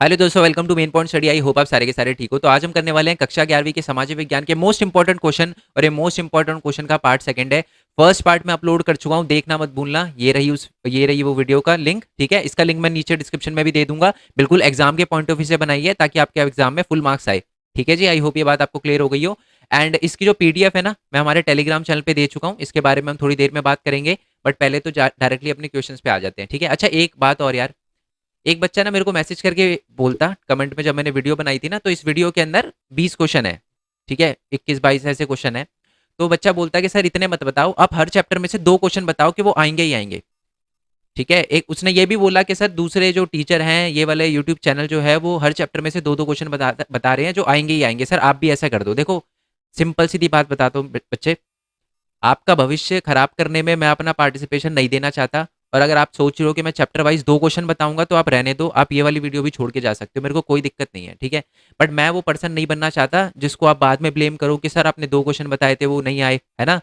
Hello दोस्तों, welcome to main point study. I hope आप सारे के सारे ठीक हो। तो आज हम करने वाले हैं कक्षा 11वीं के सामाजिक विज्ञान के मोस्ट इंपॉर्टेंट क्वेश्चन, और ये मोस्ट इंपॉर्टेंट क्वेश्चन का पार्ट सेकंड है। फर्स्ट पार्ट में अपलोड कर चुका हूँ, देखना मत भूलना। ये रही वो वीडियो का लिंक, ठीक है। इसका लिंक मैं नीचे डिस्क्रिप्शन में भी दे दूंगा। बिल्कुल एग्जाम के पॉइंट ऑफ व्यू से बनाई है ताकि आपके एग्जाम में फुल मार्क्स आए। ठीक है जी, आई होप ये बात आपको क्लियर हो गई हो। एंड इसकी जो पीडीएफ है ना, मैं हमारे टेलीग्राम चैनल पे दे चुका हूँ। इसके बारे में हम थोड़ी देर में बात करेंगे, बट पहले तो डायरेक्टली अपने क्वेश्चन पे आ जाते हैं, ठीक है। अच्छा, एक बात और यार, एक बच्चा ना मेरे को मैसेज करके बोलता कमेंट में, जब मैंने वीडियो बनाई थी ना, तो इस वीडियो के अंदर 20 क्वेश्चन है, ठीक है, 21-22 ऐसे क्वेश्चन है। तो बच्चा बोलता है कि सर इतने मत बताओ, आप हर चैप्टर में से 2 क्वेश्चन बताओ कि वो आएंगे ही आएंगे। ठीक है। एक उसने ये भी बोला कि सर दूसरे जो टीचर हैं, ये वाले यूट्यूब चैनल जो है, वो हर चैप्टर में से 2-2 क्वेश्चन बता रहे हैं जो आएंगे ही आएंगे। सर आप भी ऐसा कर दो। देखो, सिंपल सीधी बात बताता हूँ बच्चे, आपका भविष्य खराब करने में मैं अपना पार्टिसिपेशन नहीं देना चाहता। और अगर आप सोच रहे हो कि मैं चैप्टर वाइज 2 क्वेश्चन बताऊंगा, तो आप रहने दो, आप ये वाली वीडियो भी छोड़ के जा सकते हो, मेरे को कोई दिक्कत नहीं है, ठीक है। बट मैं वो पर्सन नहीं बनना चाहता जिसको आप बाद में ब्लेम करो कि सर आपने 2 क्वेश्चन बताए थे वो नहीं आए, है ना।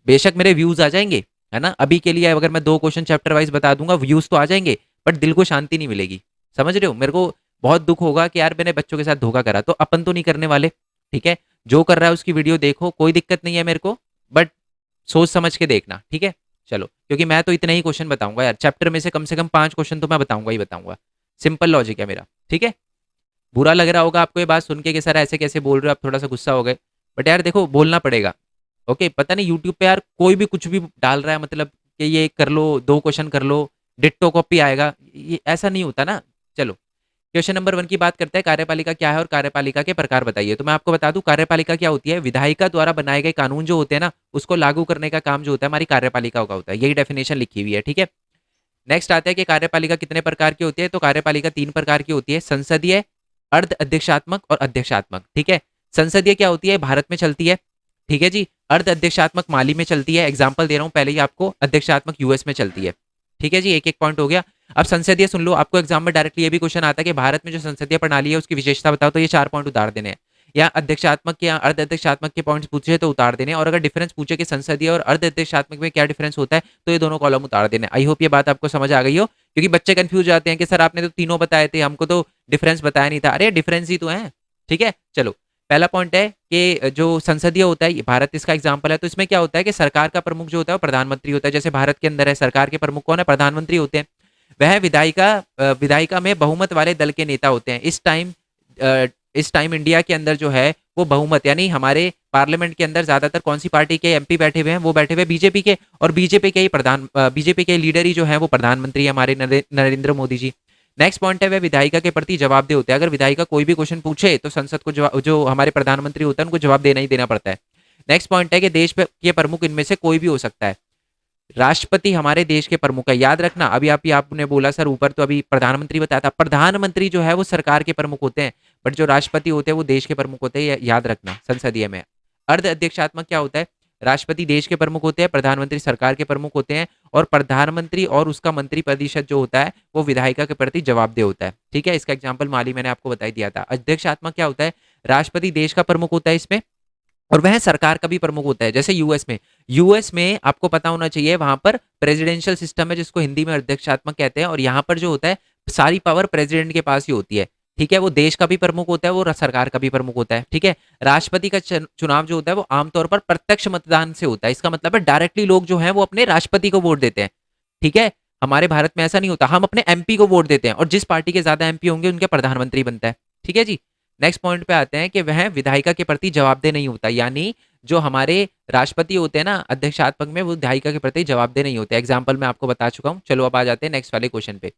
बेशक मेरे व्यूज आ जाएंगे, है ना, अभी के लिए अगर मैं 2 क्वेश्चन चैप्टर वाइज बता दूंगा, व्यूज तो आ जाएंगे, बट दिल को शांति नहीं मिलेगी। समझ रहे हो, मेरे को बहुत दुख होगा कि यार मैंने बच्चों के साथ धोखा करा। तो अपन तो नहीं करने वाले, ठीक है। जो कर रहा है उसकी वीडियो देखो, कोई दिक्कत नहीं है मेरे को, बट सोच समझ के देखना, ठीक है। चलो, क्योंकि मैं तो इतने ही क्वेश्चन बताऊंगा यार, चैप्टर में से कम 5 क्वेश्चन तो मैं बताऊंगा ही बताऊंगा। सिंपल लॉजिक है मेरा, ठीक है। बुरा लग रहा होगा आपको ये बात सुन के कि सर ऐसे कैसे बोल रहे हो, आप थोड़ा सा गुस्सा हो गए, बट यार देखो बोलना पड़ेगा। ओके, पता नहीं यूट्यूब पे यार कोई भी कुछ भी डाल रहा है, मतलब कि ये कर लो, 2 क्वेश्चन कर लो, डिट्टो कॉपी आएगा, ये ऐसा नहीं होता ना। चलो, क्वेश्चन नंबर 1 की बात करते हैं। कार्यपालिका क्या है और कार्यपालिका के प्रकार बताइए। तो मैं आपको बता दूं, कार्यपालिका क्या होती है, विधायिका द्वारा बनाए गए कानून जो होते हैं ना, उसको लागू करने का काम जो होता है हमारी कार्यपालिका का होता है। यही डेफिनेशन लिखी हुई है, ठीक है। नेक्स्ट आता है कि कार्यपालिका कितने प्रकार की होती है। तो कार्यपालिका 3 प्रकार की होती है, संसदीय, अर्ध अध्यक्षात्मक और अध्यक्षात्मक, ठीक है। संसदीय क्या होती है, भारत में चलती है, ठीक है जी। अर्ध अध्यक्षात्मक माली में चलती है, एग्जाम्पल दे रहा हूं पहले ही आपको, अध्यक्षात्मक यूएस में चलती है, ठीक है जी। एक एक पॉइंट हो गया। अब संसदीय सुन लो, आपको एग्जाम में डायरेक्टली ये भी क्वेश्चन आता है कि भारत में जो संसदीय प्रणाली है उसकी विशेषता बताओ, तो ये 4 पॉइंट उतार देने हैं। या अध्यक्षात्मक या अर्ध अध्यक्षात्मक के पॉइंट्स पूछे तो उतार देने, और अगर डिफरेंस पूछे कि संसदीय और अर्ध अध्यक्षात्मक में क्या डिफरेंस होता है, तो ये दोनों कॉलम उतार देने। आई होप ये बात आपको समझ आ गई हो, क्योंकि बच्चे कंफ्यूज जाते हैं कि सर आपने तो तीनों बताए थे, हमको तो डिफरेंस बताया नहीं था। अरे डिफरेंस ही तो है, ठीक है। चलो, पहला पॉइंट है कि जो संसदीय होता है, भारत इसका एग्जाम्पल है, तो इसमें क्या होता है कि सरकार का प्रमुख जो होता है वो प्रधानमंत्री होता है। जैसे भारत के अंदर है, सरकार के प्रमुख कौन है, प्रधानमंत्री होते हैं। वह विधायिका में बहुमत वाले दल के नेता होते हैं। इस टाइम इंडिया के अंदर जो है वो बहुमत, यानी हमारे पार्लियामेंट के अंदर ज्यादातर कौन सी पार्टी के एमपी बैठे हुए हैं, वो बैठे हुए बीजेपी के, और बीजेपी के लीडर ही जो है वो प्रधानमंत्री है हमारे नरेंद्र मोदी जी। नेक्स्ट पॉइंट है, वह विधायिका के प्रति जवाबदेह होते हैं। अगर विधायिका कोई भी क्वेश्चन पूछे तो संसद को जो हमारे प्रधानमंत्री होता है उनको जवाब देना ही देना पड़ता है। नेक्स्ट पॉइंट है कि देश के प्रमुख इनमें से कोई भी हो सकता है। राष्ट्रपति हमारे देश के प्रमुख है, याद रखना। अभी आपने बोला सर ऊपर तो अभी प्रधानमंत्री बताया था, प्रधानमंत्री जो है वो सरकार के प्रमुख होते हैं, बट जो राष्ट्रपति होते हैं वो देश के प्रमुख होते हैं, याद रखना संसदीय में। अर्ध अध्यक्षात्मक क्या होता है, राष्ट्रपति देश के प्रमुख होते हैं, प्रधानमंत्री सरकार के प्रमुख होते हैं, और प्रधानमंत्री और उसका मंत्री परिषद जो होता है वो विधायिका के प्रति जवाबदेह होता है, ठीक है। इसका एग्जाम्पल माली मैंने आपको बताई दिया था। अध्यक्षात्मक क्या होता है, राष्ट्रपति देश का प्रमुख होता है इसमें, और वह सरकार का भी प्रमुख होता है। जैसे यूएस में आपको पता होना चाहिए, वहां पर प्रेसिडेंशियल सिस्टम है जिसको हिंदी में अध्यक्षात्मक कहते हैं, और यहाँ पर जो होता है सारी पावर प्रेसिडेंट के पास ही होती है, ठीक है। वो देश का भी प्रमुख होता है, वो सरकार का भी प्रमुख होता है, ठीक है। राष्ट्रपति का चुनाव जो होता है वो आमतौर पर प्रत्यक्ष मतदान से होता है। इसका मतलब है डायरेक्टली लोग जो है वो अपने राष्ट्रपति को वोट देते हैं, ठीक है। हमारे भारत में ऐसा नहीं होता, हम अपने एमपी को वोट देते हैं, और जिस पार्टी के ज्यादा एमपी होंगे उनके प्रधानमंत्री बनता है, ठीक है जी। नेक्स्ट पॉइंट पे आते हैं कि वह विधायिका के प्रति जवाबदेह नहीं होता, यानी जो हमारे राष्ट्रपति होते हैं ना अध्यक्षात्मक में, वो विधायिका के प्रति जवाबदेह नहीं होते। एग्जाम्पल मैं आपको बता चुका हूँ। चलो अब आ जाते हैं नेक्स्ट वाले क्वेश्चन पे।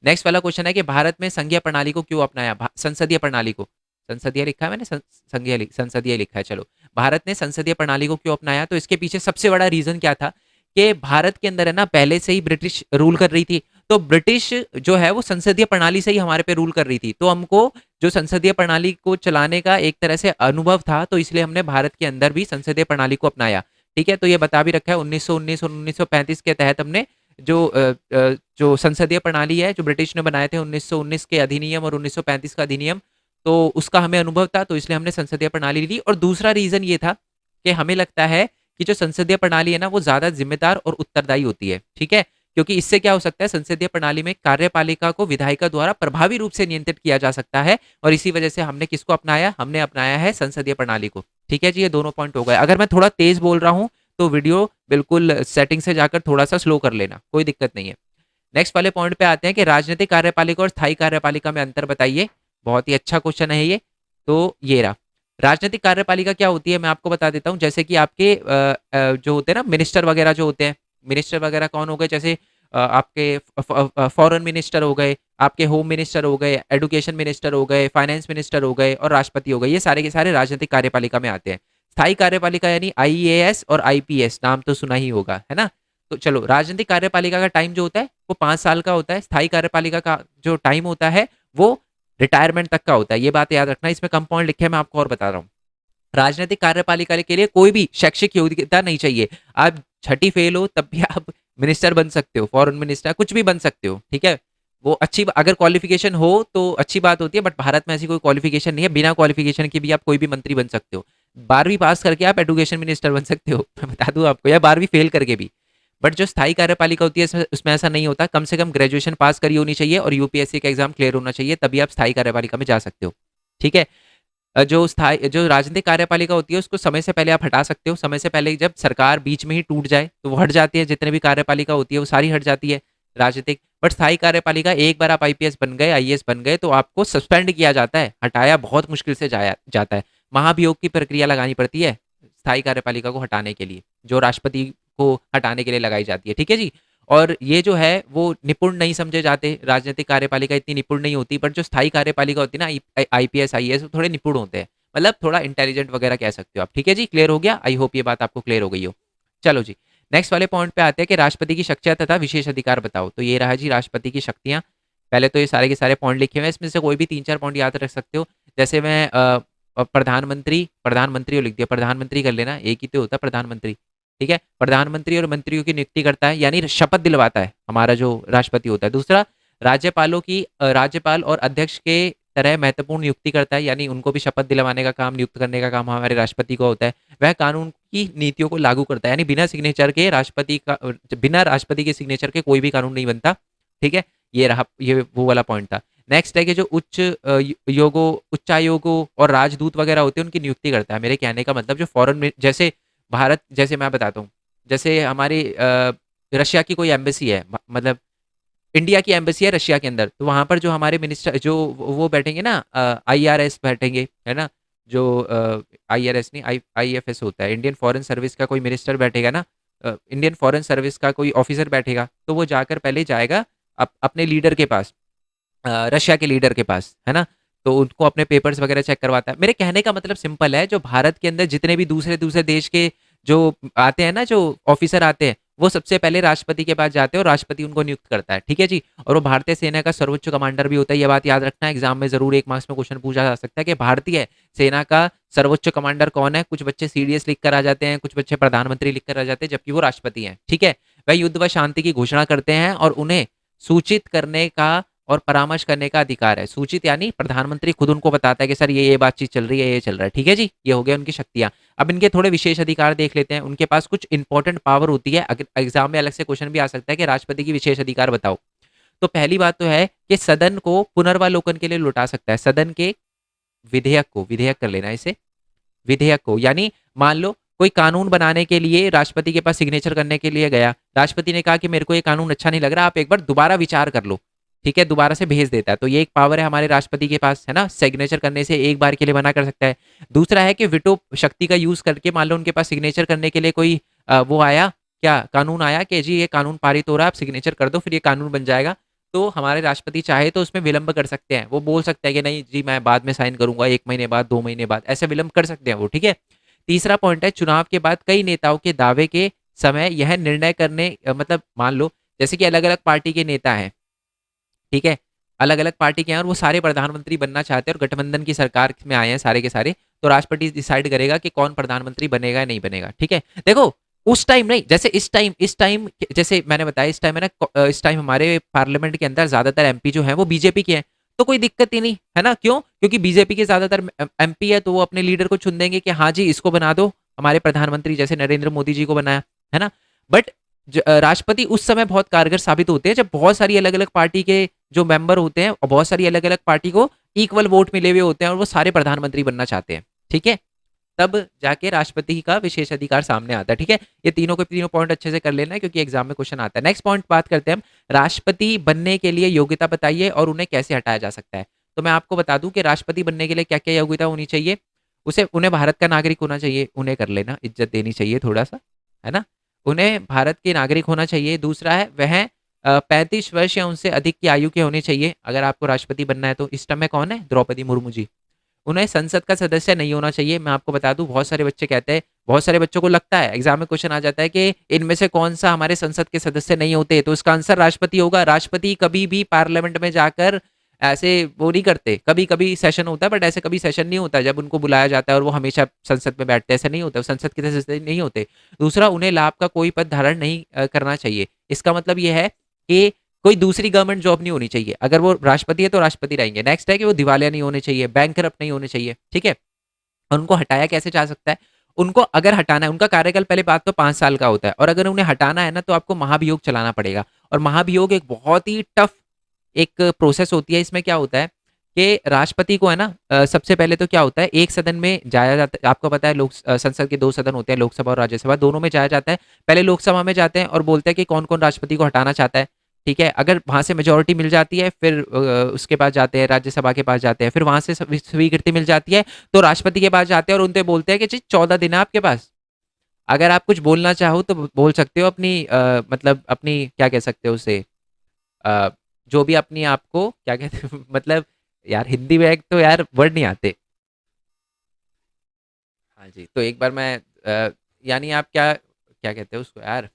नेक्स्ट वाला क्वेश्चन है कि भारत में संघीय प्रणाली को क्यों अपनाया, संसदीय प्रणाली को, संसदीय लिखा है मैंने, संसदीय लिखा है। चलो, भारत ने संसदीय प्रणाली को क्यों अपनाया, तो इसके पीछे सबसे बड़ा रीजन क्या था कि भारत के अंदर है ना पहले से ही ब्रिटिश रूल कर रही थी। तो ब्रिटिश जो है वो संसदीय प्रणाली से ही हमारे पे रूल कर रही थी, तो हमको जो संसदीय प्रणाली को चलाने का एक तरह से अनुभव था, तो इसलिए हमने भारत के अंदर भी संसदीय प्रणाली को अपनाया, ठीक है। तो ये बता भी रखा है 1919 और 1935 के तहत हमने जो संसदीय प्रणाली है जो ब्रिटिश ने बनाए थे, 1919 के अधिनियम और 1935 का अधिनियम, तो उसका हमें अनुभव था, तो इसलिए हमने संसदीय प्रणाली ली। और दूसरा रीजन ये था कि हमें लगता है कि जो संसदीय प्रणाली है ना वो ज्यादा जिम्मेदार और उत्तरदायी होती है, ठीक है। क्योंकि इससे क्या हो सकता है, संसदीय प्रणाली में कार्यपालिका को विधायिका द्वारा प्रभावी रूप से नियंत्रित किया जा सकता है, और इसी वजह से हमने किसको अपनाया, हमने अपनाया है संसदीय प्रणाली को। ठीक है जी, ये दोनों पॉइंट हो गए। अगर मैं थोड़ा तेज बोल रहा हूं तो वीडियो बिल्कुल सेटिंग से जाकर थोड़ा सा स्लो कर लेना, कोई दिक्कत नहीं है। नेक्स्ट वाले पॉइंट पे आते हैं कि राजनीतिक कार्यपालिका और स्थायी कार्यपालिका में अंतर बताइए। बहुत ही अच्छा क्वेश्चन है ये। तो ये रहा, राजनीतिक कार्यपालिका क्या होती है मैं आपको बता देता हूँ। जैसे कि आपके जो होते हैं ना मिनिस्टर वगैरह जो होते हैं, मिनिस्टर वगैरह कौन हो गए, जैसे आपके फॉरेन मिनिस्टर हो गए, आपके होम मिनिस्टर हो गए, एडुकेशन मिनिस्टर हो गए, फाइनेंस मिनिस्टर हो गए और राष्ट्रपति हो गए, ये सारे के सारे राजनीतिक कार्यपालिका में आते हैं। स्थायी कार्यपालिका यानी आईएएस और आईपीएस, नाम तो सुना ही होगा, है ना। तो चलो, राजनीतिक कार्यपालिका का टाइम जो होता है वो 5 साल का होता है। स्थायी कार्यपालिका का जो टाइम होता है वो रिटायरमेंट तक का होता है। ये बात याद रखना, इसमें कम पॉइंट लिखे हैं, मैं आपको और बता रहा हूँ। राजनीतिक कार्यपालिका के लिए कोई भी शैक्षिक योग्यता नहीं चाहिए। आप छठी फेल हो तब भी आप मिनिस्टर बन सकते हो, फॉरेन मिनिस्टर, कुछ भी बन सकते हो, ठीक है। वो अच्छी, अगर क्वालिफिकेशन हो तो अच्छी बात होती है, बट भारत में ऐसी कोई क्वालिफिकेशन नहीं है, बिना क्वालिफिकेशन के भी आप कोई भी मंत्री बन सकते हो। 12वीं पास करके आप एडुकेशन मिनिस्टर बन सकते हो, मैं बता दूं आपको, या 12वीं फेल करके भी। बट जो स्थायी कार्यपालिका होती है उसमें ऐसा नहीं होता, कम से कम ग्रेजुएशन पास करी होनी चाहिए और यूपीएससी का एग्जाम क्लियर होना चाहिए, तभी आप स्थायी कार्यपालिका में जा सकते हो, ठीक है। जो राजनीतिक कार्यपालिका होती है उसको समय से पहले आप हटा सकते हो। समय से पहले जब सरकार बीच में ही टूट जाए तो वो हट जाती है, जितने भी कार्यपालिका होती है वो सारी हट जाती है राजनीतिक। बट स्थायी कार्यपालिका, एक बार आप आईपीएस बन गए, आईएएस बन गए तो आपको सस्पेंड किया जाता है, हटाया बहुत मुश्किल से जाया जाता है। महाभियोग की प्रक्रिया लगानी पड़ती है स्थायी कार्यपालिका को हटाने के लिए, जो राष्ट्रपति को हटाने के लिए लगाई जाती है, ठीक है जी। और ये जो है वो निपुण नहीं समझे जाते, राजनीतिक कार्यपालिका इतनी निपुण नहीं होती, बट जो स्थायी कार्यपालिका होती है ना, आईपीएस आईएएस, वो थोड़े निपुण होते हैं, मतलब थोड़ा इंटेलिजेंट वगैरह कह सकते हो आप, ठीक है जी। क्लियर हो गया, आई होप ये बात आपको क्लियर हो गई हो। चलो जी, नेक्स्ट वाले पॉइंट पे आते हैं कि राष्ट्रपति की शक्तियां तथा विशेष अधिकार बताओ। तो ये रहा जी राष्ट्रपति की शक्तियां। पहले तो ये सारे के सारे पॉइंट लिखे हुए हैं, इसमें से कोई भी 3-4 पॉइंट याद रख सकते हो। जैसे मैं प्रधानमंत्री, प्रधानमंत्री लिख दिया, प्रधानमंत्री कर लेना, एक ही तो होता है प्रधानमंत्री, ठीक है। प्रधानमंत्री और मंत्रियों की नियुक्ति करता है, यानी शपथ दिलवाता है हमारा जो राष्ट्रपति होता है। दूसरा, राज्यपालों की राज्यपाल और अध्यक्ष के तरह महत्वपूर्ण नियुक्ति करता है, यानी उनको भी शपथ दिलवाने का काम, नियुक्त करने का काम हमारे राष्ट्रपति को होता है। वह कानून की नीतियों को लागू करता है, यानी बिना सिग्नेचर के राष्ट्रपति का, बिना राष्ट्रपति के सिग्नेचर के कोई भी कानून नहीं बनता, ठीक है। ये रहा, ये वो वाला पॉइंट था। नेक्स्ट है कि जो उच्चायोगों और राजदूत वगैरह होते हैं उनकी नियुक्ति करता है। मेरे कहने का मतलब जो फॉरेन में, जैसे भारत, जैसे मैं बताता हूँ, जैसे हमारी रशिया की कोई एम्बेसी है, मतलब इंडिया की एम्बेसी है रशिया के अंदर, तो वहां पर जो हमारे मिनिस्टर जो वो बैठेंगे ना, आईआरएस बैठेंगे, है ना, जो आईआरएस नहीं, आईएफएस होता है, इंडियन फॉरेन सर्विस का कोई मिनिस्टर बैठेगा ना, इंडियन फॉरेन सर्विस का कोई ऑफिसर बैठेगा, तो वो जाकर पहले जाएगा अपने लीडर के पास, रशिया के लीडर के पास, है ना। तो उनको अपने पेपर्स वगैरह चेक करवाता है। मेरे कहने का मतलब सिंपल है, जो भारत के अंदर जितने भी दूसरे दूसरे देश के जो आते हैं ना, जो ऑफिसर आते हैं, वो सबसे पहले राष्ट्रपति के पास जाते हैं और राष्ट्रपति उनको नियुक्त करता है, ठीक है जी। और वो भारतीय सेना का सर्वोच्च कमांडर भी होता है, ये बात याद रखना, एग्जाम में जरूर 1 मार्क्स में क्वेश्चन पूछा जा सकता है कि भारतीय सेना का सर्वोच्च कमांडर कौन है। कुछ बच्चे सीडीएस लिख कर आ जाते हैं, कुछ बच्चे प्रधानमंत्री लिख कर आ जाते हैं, जबकि वो राष्ट्रपति हैं, ठीक है। वह युद्ध व शांति की घोषणा करते हैं और उन्हें सूचित करने का और परामर्श करने का अधिकार है। सूचित यानी प्रधानमंत्री खुद उनको बताता है कि सर ये बातचीत चल रही है, ये चल रहा है, ठीक है जी। ये हो गया उनकी शक्तियां। अब इनके थोड़े विशेष अधिकार देख लेते हैं। उनके पास कुछ इंपॉर्टेंट पावर होती है, अगर एग्जाम में अलग से क्वेश्चन भी आ सकता है कि राष्ट्रपति की विशेष अधिकार बताओ। तो पहली बात तो है कि सदन को पुनर्वालोकन के लिए लौटा सकता है, सदन के विधेयक को, विधेयक कर लेना इसे, विधेयक को, यानी मान लो कोई कानून बनाने के लिए राष्ट्रपति के पास सिग्नेचर करने के लिए गया, राष्ट्रपति ने कहा कि मेरे को ये कानून अच्छा नहीं लग रहा, आप एक बार दोबारा विचार कर लो, ठीक है, दोबारा से भेज देता है। तो ये एक पावर है हमारे राष्ट्रपति के पास, है ना, सिग्नेचर करने से एक बार के लिए मना कर सकता है। दूसरा है कि विटो शक्ति का यूज करके मान लो उनके पास सिग्नेचर करने के लिए कोई वो आया, क्या कानून आया कि जी ये कानून पारित हो रहा है, आप सिग्नेचर कर दो, फिर ये कानून बन जाएगा। तो हमारे राष्ट्रपति चाहे तो उसमें विलंब कर सकते हैं, वो बोल सकते हैं कि नहीं जी मैं बाद में साइन करूंगा, 1 महीने बाद, 2 महीने बाद, ऐसे विलंब कर सकते हैं वो, ठीक है। तीसरा पॉइंट है, चुनाव के बाद कई नेताओं के दावे के समय यह निर्णय करने मतलब मान लो जैसे कि अलग अलग पार्टी के नेता हैं, ठीक है, अलग अलग पार्टी के हैं और वो सारे प्रधानमंत्री बनना चाहते हैं और गठबंधन की सरकार में आए हैं सारे के सारे, तो राष्ट्रपति डिसाइड करेगा कि कौन प्रधानमंत्री बनेगा या नहीं बनेगा, ठीक है। देखो उस टाइम नहीं, जैसे इस टाइम जैसे मैंने बताया, इस टाइम है ना, इस टाइम हमारे पार्लियामेंट के अंदर ज्यादातर एमपी जो है वो बीजेपी के हैं, तो कोई दिक्कत ही नहीं है ना। क्यों? क्योंकि बीजेपी के ज्यादातर एमपी है, तो वो अपने लीडर को चुन देंगे कि हाँ जी इसको बना दो हमारे प्रधानमंत्री, जैसे नरेंद्र मोदी जी को बनाया, है ना। बट राष्ट्रपति उस समय बहुत कारगर साबित होते हैं जब बहुत सारी अलग अलग पार्टी के जो मेंबर होते हैं और बहुत सारी अलग अलग पार्टी को इक्वल वोट मिले हुए होते हैं और वो सारे प्रधानमंत्री बनना चाहते हैं, ठीक है। तब जाके राष्ट्रपति का विशेष अधिकार सामने आता है, ठीक है। ये तीनों के तीनों पॉइंट अच्छे से कर लेना है क्योंकि एग्जाम में क्वेश्चन आता है। नेक्स्ट पॉइंट बात करते हैं हम, राष्ट्रपति बनने के लिए योग्यता बताइए और उन्हें कैसे हटाया जा सकता है। तो मैं आपको बता दूं कि राष्ट्रपति बनने के लिए क्या क्या योग्यता होनी चाहिए। उन्हें भारत का नागरिक होना चाहिए, उन्हें कर लेना, इज्जत देनी चाहिए थोड़ा सा, है ना। उन्हें भारत के नागरिक होना चाहिए। दूसरा है वह 35 वर्ष या उनसे अधिक की आयु के होने चाहिए अगर आपको राष्ट्रपति बनना है तो। इस टाइम में कौन है? द्रौपदी मुर्मू जी। उन्हें संसद का सदस्य नहीं होना चाहिए। मैं आपको बता दूं बहुत सारे बच्चे कहते हैं, बहुत सारे बच्चों को लगता है एग्जाम में क्वेश्चन आ जाता है कि इनमें से कौन सा हमारे संसद के सदस्य नहीं होते, तो इसका आंसर राष्ट्रपति होगा। राष्ट्रपति कभी भी पार्लियामेंट में जाकर ऐसे वो नहीं करते, कभी कभी सेशन होता है बट ऐसे कभी सेशन नहीं होता जब उनको बुलाया जाता है और वो हमेशा संसद में बैठते हैं, ऐसा नहीं होता, संसद के सदस्य नहीं होते। दूसरा, उन्हें लाभ का कोई पद धारण नहीं करना चाहिए। इसका मतलब ये है कि कोई दूसरी गवर्नमेंट जॉब नहीं होनी चाहिए। अगर वो राष्ट्रपति है तो राष्ट्रपति रहेंगे। नेक्स्ट है कि वो दिवालिया नहीं होने चाहिए, बैंकरप्ट नहीं होने चाहिए, ठीक है। और उनको हटाया कैसे जा सकता है? उनको अगर हटाना है, उनका कार्यकाल पहले बात तो 5 साल का होता है और अगर उन्हें हटाना है ना तो आपको महाभियोग चलाना पड़ेगा। और महाभियोग एक बहुत ही टफ एक प्रोसेस होती है। इसमें क्या होता है कि राष्ट्रपति को है ना सबसे पहले तो क्या होता है, एक सदन में जाया जाता है। आपको पता है संसद के 2 सदन होते हैं, लोकसभा और राज्यसभा, दोनों में जाया जाता है। पहले लोकसभा में जाते हैं और बोलते हैं कि कौन कौन राष्ट्रपति को हटाना चाहता है, ठीक है। अगर वहां से मेजोरिटी मिल जाती है फिर उसके पास जाते हैं, राज्यसभा के पास जाते हैं, फिर वहां से स्वीकृति मिल जाती है तो राष्ट्रपति के पास जाते हैं और उनसे बोलते हैं कि जी 14 दिन है आपके पास, अगर आप कुछ बोलना चाहो तो बोल सकते हो। अपनी मतलब अपनी क्या कह सकते हो उसे, अ, जो भी अपनी आपको क्या कहते हैं मतलब यार हिंदी में एक तो यार वर्ड नहीं आते। हाँ जी, तो एक बार मैं यानी आप क्या क्या कहते हो उसको यार,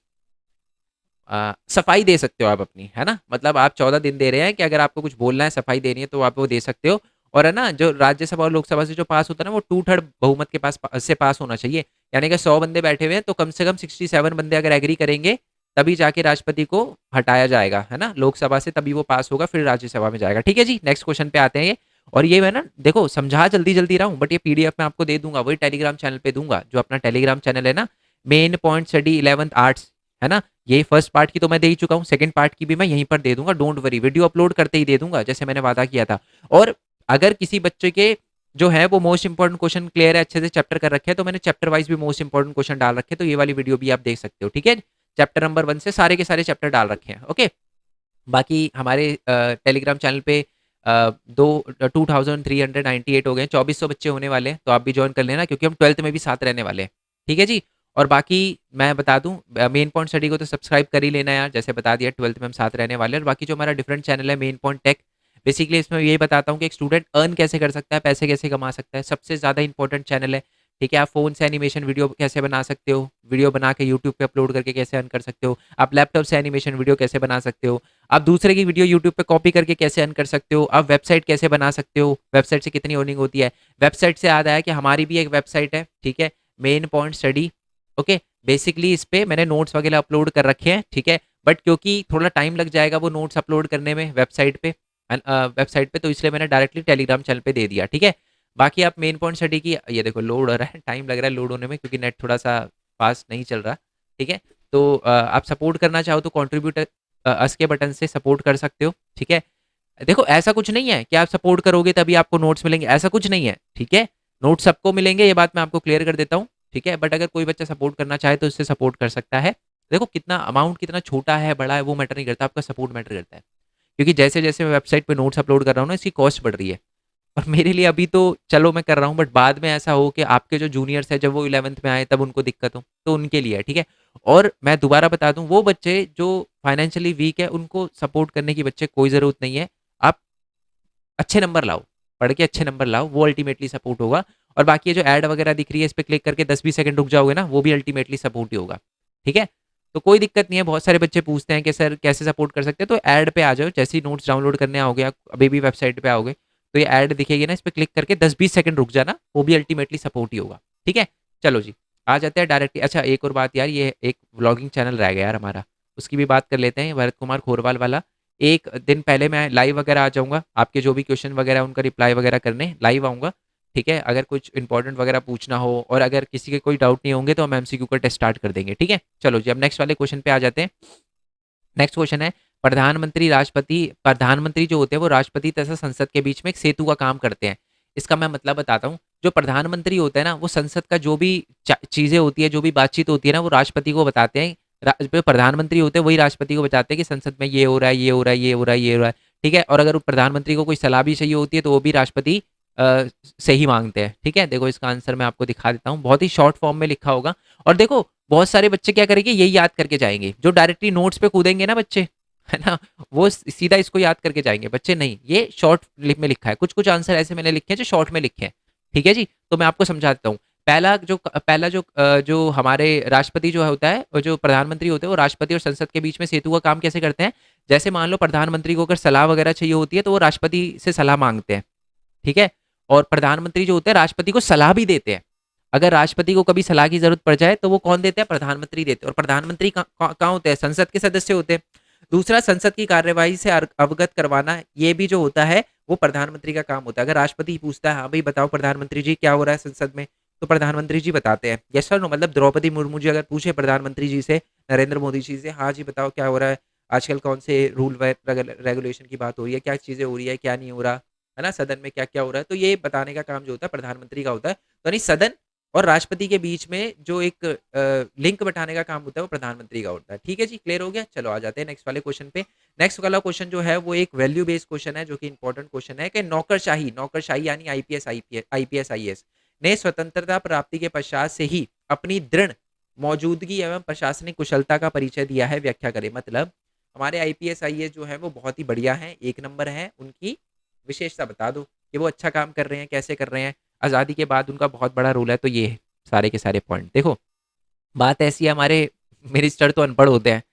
सफाई दे सकते हो आप अपनी, है ना। मतलब आप 14 दिन दे रहे हैं कि अगर आपको कुछ बोलना है, सफाई देनी है तो आप वो दे सकते हो। और है ना, जो राज्यसभा और लोकसभा से जो पास होता है ना वो 2/3 बहुमत के पास से पास होना चाहिए। यानी कि 100 बंदे बैठे हुए हैं तो कम से कम 67 बंदे अगर एग्री करेंगे तभी जाके राष्ट्रपति को हटाया जाएगा, है ना, लोकसभा से, तभी वो पास होगा, फिर राज्यसभा में जाएगा। ठीक है जी, नेक्स्ट क्वेश्चन पे आते हैं ये। और ये मैं ना देखो समझा जल्दी जल्दी रहा हूँ बट ये पीडीएफ में आपको दे दूंगा, वही टेलीग्राम चैनल पे दूंगा, जो अपना टेलीग्राम चैनल है ना, main point study 11th arts, है ना। ये फर्स्ट पार्ट की तो मैं दे ही चुका हूँ, सेकंड पार्ट की भी मैं यहीं पर दे दूंगा, डोंट वरी, वीडियो अपलोड करते ही दे दूंगा जैसे मैंने वादा किया था। और अगर किसी बच्चे के जो है वो मोस्ट इंपॉर्टेंट क्वेश्चन क्लियर है, अच्छे से चैप्टर कर रखे हैं, तो मैंने चैप्टर वाइज भी मोस्ट इंपॉर्टेंट क्वेश्चन डाल रखे हैं, तो ये वाली वीडियो भी आप देख सकते हो, ठीक है। चैप्टर नंबर 1 से सारे के सारे चैप्टर डाल रखे हैं, ओके। बाकी हमारे टेलीग्राम चैनल पे दो 2398 हो गए, 2400 बच्चे होने वाले हैं, तो आप भी ज्वाइन कर लेना क्योंकि हम 12th में भी साथ रहने वाले हैं, ठीक है जी। और बाकी मैं बता दूं, मेन पॉइंट स्टडी को तो सब्सक्राइब कर ही लेना यार, जैसे बता दिया 12th में हम साथ रहने वाले हैं। और बाकी जो हमारा डिफरेंट चैनल है मेन पॉइंट टेक, बेसिकली इसमें यही बताता हूँ कि एक स्टूडेंट अर्न कैसे कर सकता है, पैसे कैसे कमा सकता है, सबसे ज़्यादा इंपॉर्टेंट चैनल है, ठीक है। आप फोन से एनिमेशन वीडियो कैसे बना सकते हो, वीडियो बना के यूट्यूब पे अपलोड करके कैसे अर्न कर सकते हो, आप लैपटॉप से एनिमेशन वीडियो कैसे बना सकते हो, आप दूसरे की वीडियो यूट्यूब पे कॉपी करके कैसे अर्न कर सकते हो, आप वेबसाइट कैसे बना सकते हो, वेबसाइट से कितनी अर्निंग होती है। वेबसाइट से याद आया कि हमारी भी एक वेबसाइट है, ठीक है, main point study, okay. Basically इस पे मैंने नोट्स वगैरह अपलोड कर रखे हैं, ठीक है। बट क्योंकि थोड़ा टाइम लग जाएगा वो नोट्स अपलोड करने में वेबसाइट पे तो इसलिए मैंने डायरेक्टली टेलीग्राम चैनल पे दे दिया, ठीक है। बाकी आप मेन पॉइंट स्टडी की, ये देखो लोड हो रहा है, टाइम लग रहा है लोड होने में क्योंकि नेट थोड़ा सा फास्ट नहीं चल रहा, ठीक है। तो आप सपोर्ट करना चाहो तो कॉन्ट्रीब्यूट अस के बटन से सपोर्ट कर सकते हो, ठीक है। देखो ऐसा कुछ नहीं है कि आप सपोर्ट करोगे तभी आपको नोट्स मिलेंगे, ऐसा कुछ नहीं है, ठीक है। नोट्स सबको मिलेंगे, ये बात मैं आपको क्लियर कर देता हूँ, ठीक है। बट अगर कोई बच्चा सपोर्ट करना चाहे तो इससे सपोर्ट कर सकता है। देखो कितना अमाउंट कितना छोटा है बड़ा है वो मैटर नहीं करता, आपका सपोर्ट मैटर करता है। क्योंकि जैसे जैसे मैं वेबसाइट पे नोट्स अपलोड कर रहा हूँ ना, इसकी कॉस्ट बढ़ रही है। और मेरे लिए अभी तो चलो मैं कर रहा हूँ बट बाद में ऐसा हो कि आपके जो जूनियर्स है जब वो 11th में आए तब उनको दिक्कत हो, तो उनके लिए है, ठीक है। और मैं दोबारा बता दूं, वो बच्चे जो फाइनेंशियली वीक है उनको सपोर्ट करने की बच्चे कोई ज़रूरत नहीं है। आप अच्छे नंबर लाओ, पढ़ के अच्छे नंबर लाओ, वो अल्टीमेटली सपोर्ट होगा। और बाकी ये जो ऐड वगैरह दिख रही है इस पर क्लिक करके 10-20 सेकंड रुक जाओगे ना, वो भी अल्टीमेटली सपोर्ट ही होगा, ठीक है। तो कोई दिक्कत नहीं है। बहुत सारे बच्चे पूछते हैं कि सर कैसे सपोर्ट कर सकते हैं, तो ऐड पे आ जाओ, जैसे ही नोट्स डाउनलोड करने आओगे आप अभी भी वेबसाइट पे आओगे तो ये ऐड दिखेगी ना, इस पर क्लिक करके 10-20 सेकंड रुक जाना, वो भी अल्टीमेटली सपोर्ट ही होगा, ठीक है। चलो जी, आ जाते हैं डायरेक्टली। अच्छा एक और बात यार, ये एक व्लॉगिंग चैनल रह गया यार हमारा, उसकी भी बात कर लेते हैं, भरत कुमार खोरवाल वाला। एक दिन पहले मैं लाइव वगैरह आ जाऊंगा, आपके जो भी क्वेश्चन वगैरह उनका रिप्लाई वगैरह करने लाइव आऊंगा, ठीक है, अगर कुछ इंपॉर्टेंट वगैरह पूछना हो और अगर किसी के कोई डाउट नहीं होंगे तो हम एमसीक्यू का टेस्ट स्टार्ट कर देंगे। ठीक है, चलो जी अब नेक्स्ट वाले क्वेश्चन पे आ जाते हैं। नेक्स्ट क्वेश्चन है, प्रधानमंत्री जो होते हैं वो राष्ट्रपति तथा संसद के बीच में एक सेतु का काम करते हैं। इसका मैं मतलब बताता हूँ। जो प्रधानमंत्री होता है ना, वो संसद का जो भी चीजें होती है, जो भी बातचीत होती है ना, वो राष्ट्रपति को बताते हैं। जो प्रधानमंत्री होते हैं वही राष्ट्रपति को बताते हैं कि संसद में ये हो रहा है, ये हो रहा है, ये हो रहा है, ये हो रहा है। ठीक है, और अगर प्रधानमंत्री को कोई सलाह भी चाहिए होती है तो वो भी राष्ट्रपति से ही मांगते हैं। ठीक है, देखो इसका आंसर मैं आपको दिखा देता हूँ, बहुत ही शॉर्ट फॉर्म में लिखा होगा। और देखो बहुत सारे बच्चे क्या करेंगे, यही याद करके जाएंगे, जो डायरेक्टली नोट्स पे कूदेंगे ना बच्चे, है ना, वो सीधा इसको याद करके जाएंगे। बच्चे नहीं, ये शॉर्ट में लिखा है, कुछ कुछ आंसर ऐसे मैंने लिखे हैं जो शॉर्ट में लिखे हैं। ठीक है जी, तो मैं आपको समझा देता हूँ। जो हमारे राष्ट्रपति जो होता है, और जो प्रधानमंत्री होते हैं, वो राष्ट्रपति और संसद के बीच में सेतु का काम कैसे करते हैं। जैसे मान लो प्रधानमंत्री को अगर सलाह वगैरह चाहिए होती है तो वो राष्ट्रपति से सलाह मांगते हैं। ठीक है, और प्रधानमंत्री जो होते हैं राष्ट्रपति को सलाह भी देते हैं। अगर राष्ट्रपति को कभी सलाह की जरूरत पड़ जाए तो वो कौन देते हैं, प्रधानमंत्री देते हैं। और प्रधानमंत्री कहाँ होते हैं, संसद के सदस्य होते हैं। दूसरा, संसद की कार्यवाही से अवगत करवाना, ये भी जो होता है वो प्रधानमंत्री का काम होता है। अगर राष्ट्रपति पूछता है, हाँ भाई बताओ प्रधानमंत्री जी क्या हो रहा है संसद में, तो प्रधानमंत्री जी बताते हैं। यस सर नो, मतलब द्रौपदी मुर्मू जी अगर पूछे प्रधानमंत्री जी से, नरेंद्र मोदी जी से, हाँ जी बताओ क्या हो रहा है, आजकल कौन से रूल रेगुलेशन की बात हो रही है, क्या चीजें हो रही है, क्या नहीं हो रहा है ना, सदन में क्या क्या हो रहा है, तो ये बताने का काम जो होता है प्रधानमंत्री का होता है। तो यानी सदन और राष्ट्रपति के बीच में जो एक लिंक बैठाने का काम होता है वो प्रधानमंत्री का होता है। ठीक है जी, क्लियर हो गया। चलो आ जाते हैं नेक्स्ट वाले क्वेश्चन पे। नेक्स्ट वाला क्वेश्चन जो है वो एक वैल्यू बेस्ड क्वेश्चन है, जो कि इंपॉर्टेंट क्वेश्चन है कि नौकरशाही नौकरशाही यानी आईपीएस आईएएस ने स्वतंत्रता प्राप्ति के पश्चात से ही अपनी दृढ़ मौजूदगी एवं प्रशासनिक कुशलता का परिचय दिया है। व्याख्या करें। मतलब हमारे आईपीएस आईएएस जो है वो बहुत ही बढ़िया है, एक नंबर है। उनकी विशेषता बता दो कि वो अच्छा काम कर रहे हैं, कैसे कर रहे हैं, आज़ादी के बाद उनका बहुत बड़ा रोल है। तो ये सारे के सारे पॉइंट देखो। बात ऐसी है, हमारे मिनिस्टर तो अनपढ़ होते हैं,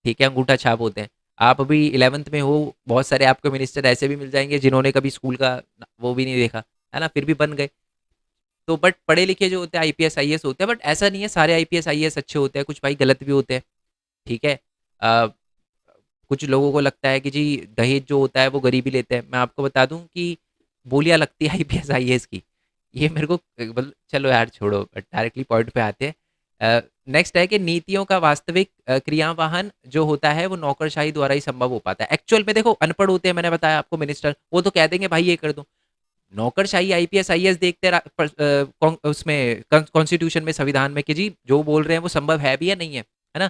ठीक है, अंगूठा छाप होते हैं। आप अभी 11th में हो, बहुत सारे आपको मिनिस्टर ऐसे भी मिल जाएंगे जिन्होंने कभी स्कूल का वो भी नहीं देखा, है ना, फिर भी बन गए। तो बट पढ़े लिखे जो होते हैं आईपीएस आईएएस होते हैं, बट ऐसा नहीं है सारे आईपीएस आईएएस अच्छे होते हैं, कुछ भाई गलत भी होते हैं। ठीक है, अ, कुछ लोगों को लगता है कि जी दहेज जो होता है वो गरीबी लेते हैं। मैं आपको बता दूं कि बोलियां लगती है आईपीएस आईएएस की। ये मेरे को चलो यार छोड़ो, डायरेक्टली पॉइंट पे आते हैं। नेक्स्ट है कि नीतियों का वास्तविक क्रियावाहन जो होता है वो नौकरशाही द्वारा ही संभव हो पाता है। एक्चुअल में देखो अनपढ़ होते हैं, मैंने बताया आपको मिनिस्टर, वो तो कह देंगे भाई ये कर दो। नौकरशाही आईपीएस आईएएस देखते उसमें कॉन्स्टिट्यूशन में, संविधान में, कि जी जो बोल रहे हैं वो संभव है भी या नहीं है ना।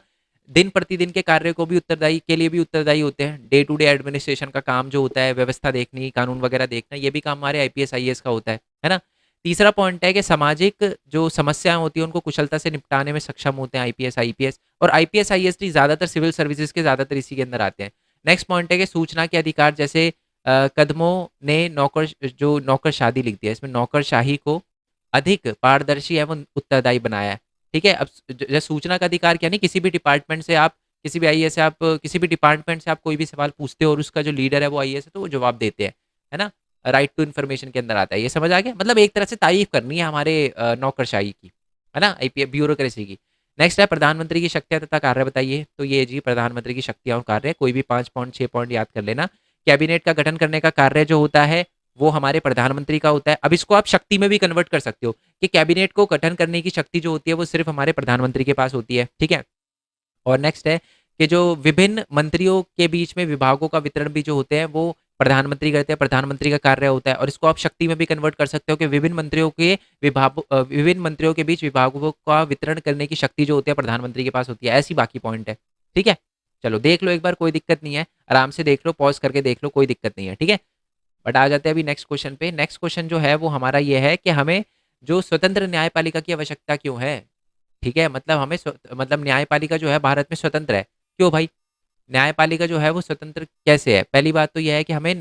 दिन प्रतिदिन के कार्य को भी उत्तरदायी के लिए भी उत्तरदायी होते हैं। डे टू डे एडमिनिस्ट्रेशन का काम जो होता है, व्यवस्था देखनी, कानून वगैरह देखना, ये भी काम हमारे आईपीएस आईएएस का होता है ना। तीसरा पॉइंट है कि सामाजिक जो समस्याएं होती है उनको कुशलता से निपटाने में सक्षम होते हैं आईपीएस आईपीएस। और आईपीएस आईएएस ज्यादातर सिविल सर्विसेज के ज्यादातर इसी के अंदर आते हैं। नेक्स्ट पॉइंट है कि सूचना के अधिकार जैसे कदमों ने नौकरशाही लिख दिया, इसमें नौकरशाही को अधिक पारदर्शी एवं उत्तरदायी बनाया है। ठीक है, अब सूचना का अधिकार क्या नहीं, किसी भी डिपार्टमेंट से आप, किसी भी आईएएस से आप, किसी भी डिपार्टमेंट से आप कोई भी सवाल पूछते हो और उसका जो लीडर है वो आईएएस है तो वो जवाब देते हैं, है ना। राइट टू इन्फॉर्मेशन के अंदर आता है। ये समझ आ गया, मतलब एक तरह से तारीफ करनी है हमारे नौकरशाही की, है ना, आईपीएस ब्यूरोक्रेसी की। नेक्स्ट है प्रधानमंत्री की शक्तियां तथा कार्य बताइए। तो ये जी प्रधानमंत्री की शक्तियां और कार्य, कोई भी 5 पॉइंट 6 पॉइंट याद कर लेना। कैबिनेट का गठन करने का कार्य जो होता है वो हमारे प्रधानमंत्री का होता है। अब इसको आप शक्ति में भी कन्वर्ट कर सकते हो कि कैबिनेट को गठन करने की शक्ति जो होती है वो सिर्फ हमारे प्रधानमंत्री के पास होती है। ठीक है, और नेक्स्ट है कि जो विभिन्न मंत्रियों के बीच में विभागों का वितरण भी जो होते हैं वो प्रधानमंत्री करते हैं, प्रधानमंत्री का कार्य होता है। और इसको आप शक्ति में भी कन्वर्ट कर सकते हो कि विभिन्न मंत्रियों के बीच विभागों का वितरण करने की शक्ति जो होती है प्रधानमंत्री के पास होती है। ऐसी बाकी पॉइंट है। ठीक है, चलो देख लो एक बार, कोई दिक्कत नहीं है, आराम से देख लो, पॉज करके देख लो, कोई दिक्कत नहीं है। ठीक है, बट आ जाते हैं अभी नेक्स्ट क्वेश्चन पे। नेक्स्ट क्वेश्चन जो है वो हमारा ये है कि हमें जो स्वतंत्र न्यायपालिका की आवश्यकता क्यों है। ठीक है, मतलब हमें मतलब न्यायपालिका जो है भारत में स्वतंत्र है, क्यों भाई, न्यायपालिका जो है वो स्वतंत्र कैसे है। पहली बात तो यह है कि हमें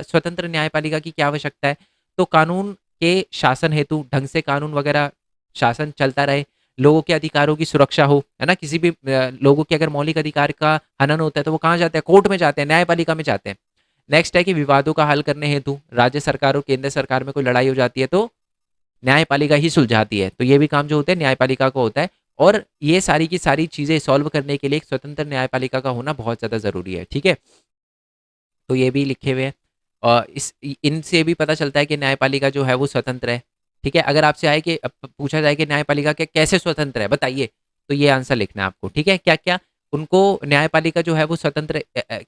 स्वतंत्र न्यायपालिका की क्या आवश्यकता है। तो कानून के शासन हेतु ढंग से कानून वगैरह शासन चलता रहे, लोगों के अधिकारों की सुरक्षा हो, है ना। किसी भी लोगों के अगर मौलिक अधिकार का हनन होता है तो वो कहाँ जाते हैं, कोर्ट में जाते हैं, न्यायपालिका में जाते हैं। नेक्स्ट है कि विवादों का हल करने हेतु राज्य सरकार और केंद्र सरकार में कोई लड़ाई हो जाती है तो न्यायपालिका ही सुलझाती है। तो ये भी काम जो होता है न्यायपालिका को होता है। और ये सारी की सारी चीजें सॉल्व करने के लिए एक स्वतंत्र न्यायपालिका का होना बहुत ज्यादा जरूरी है। ठीक है, तो ये भी लिखे हुए हैं और इनसे भी पता चलता है कि न्यायपालिका जो है वो स्वतंत्र है। ठीक है, अगर आपसे आए कि पूछा जाए कि न्यायपालिका के कैसे स्वतंत्र है बताइए, तो ये आंसर लिखना है आपको। ठीक है, क्या क्या उनको न्यायपालिका जो है वो स्वतंत्र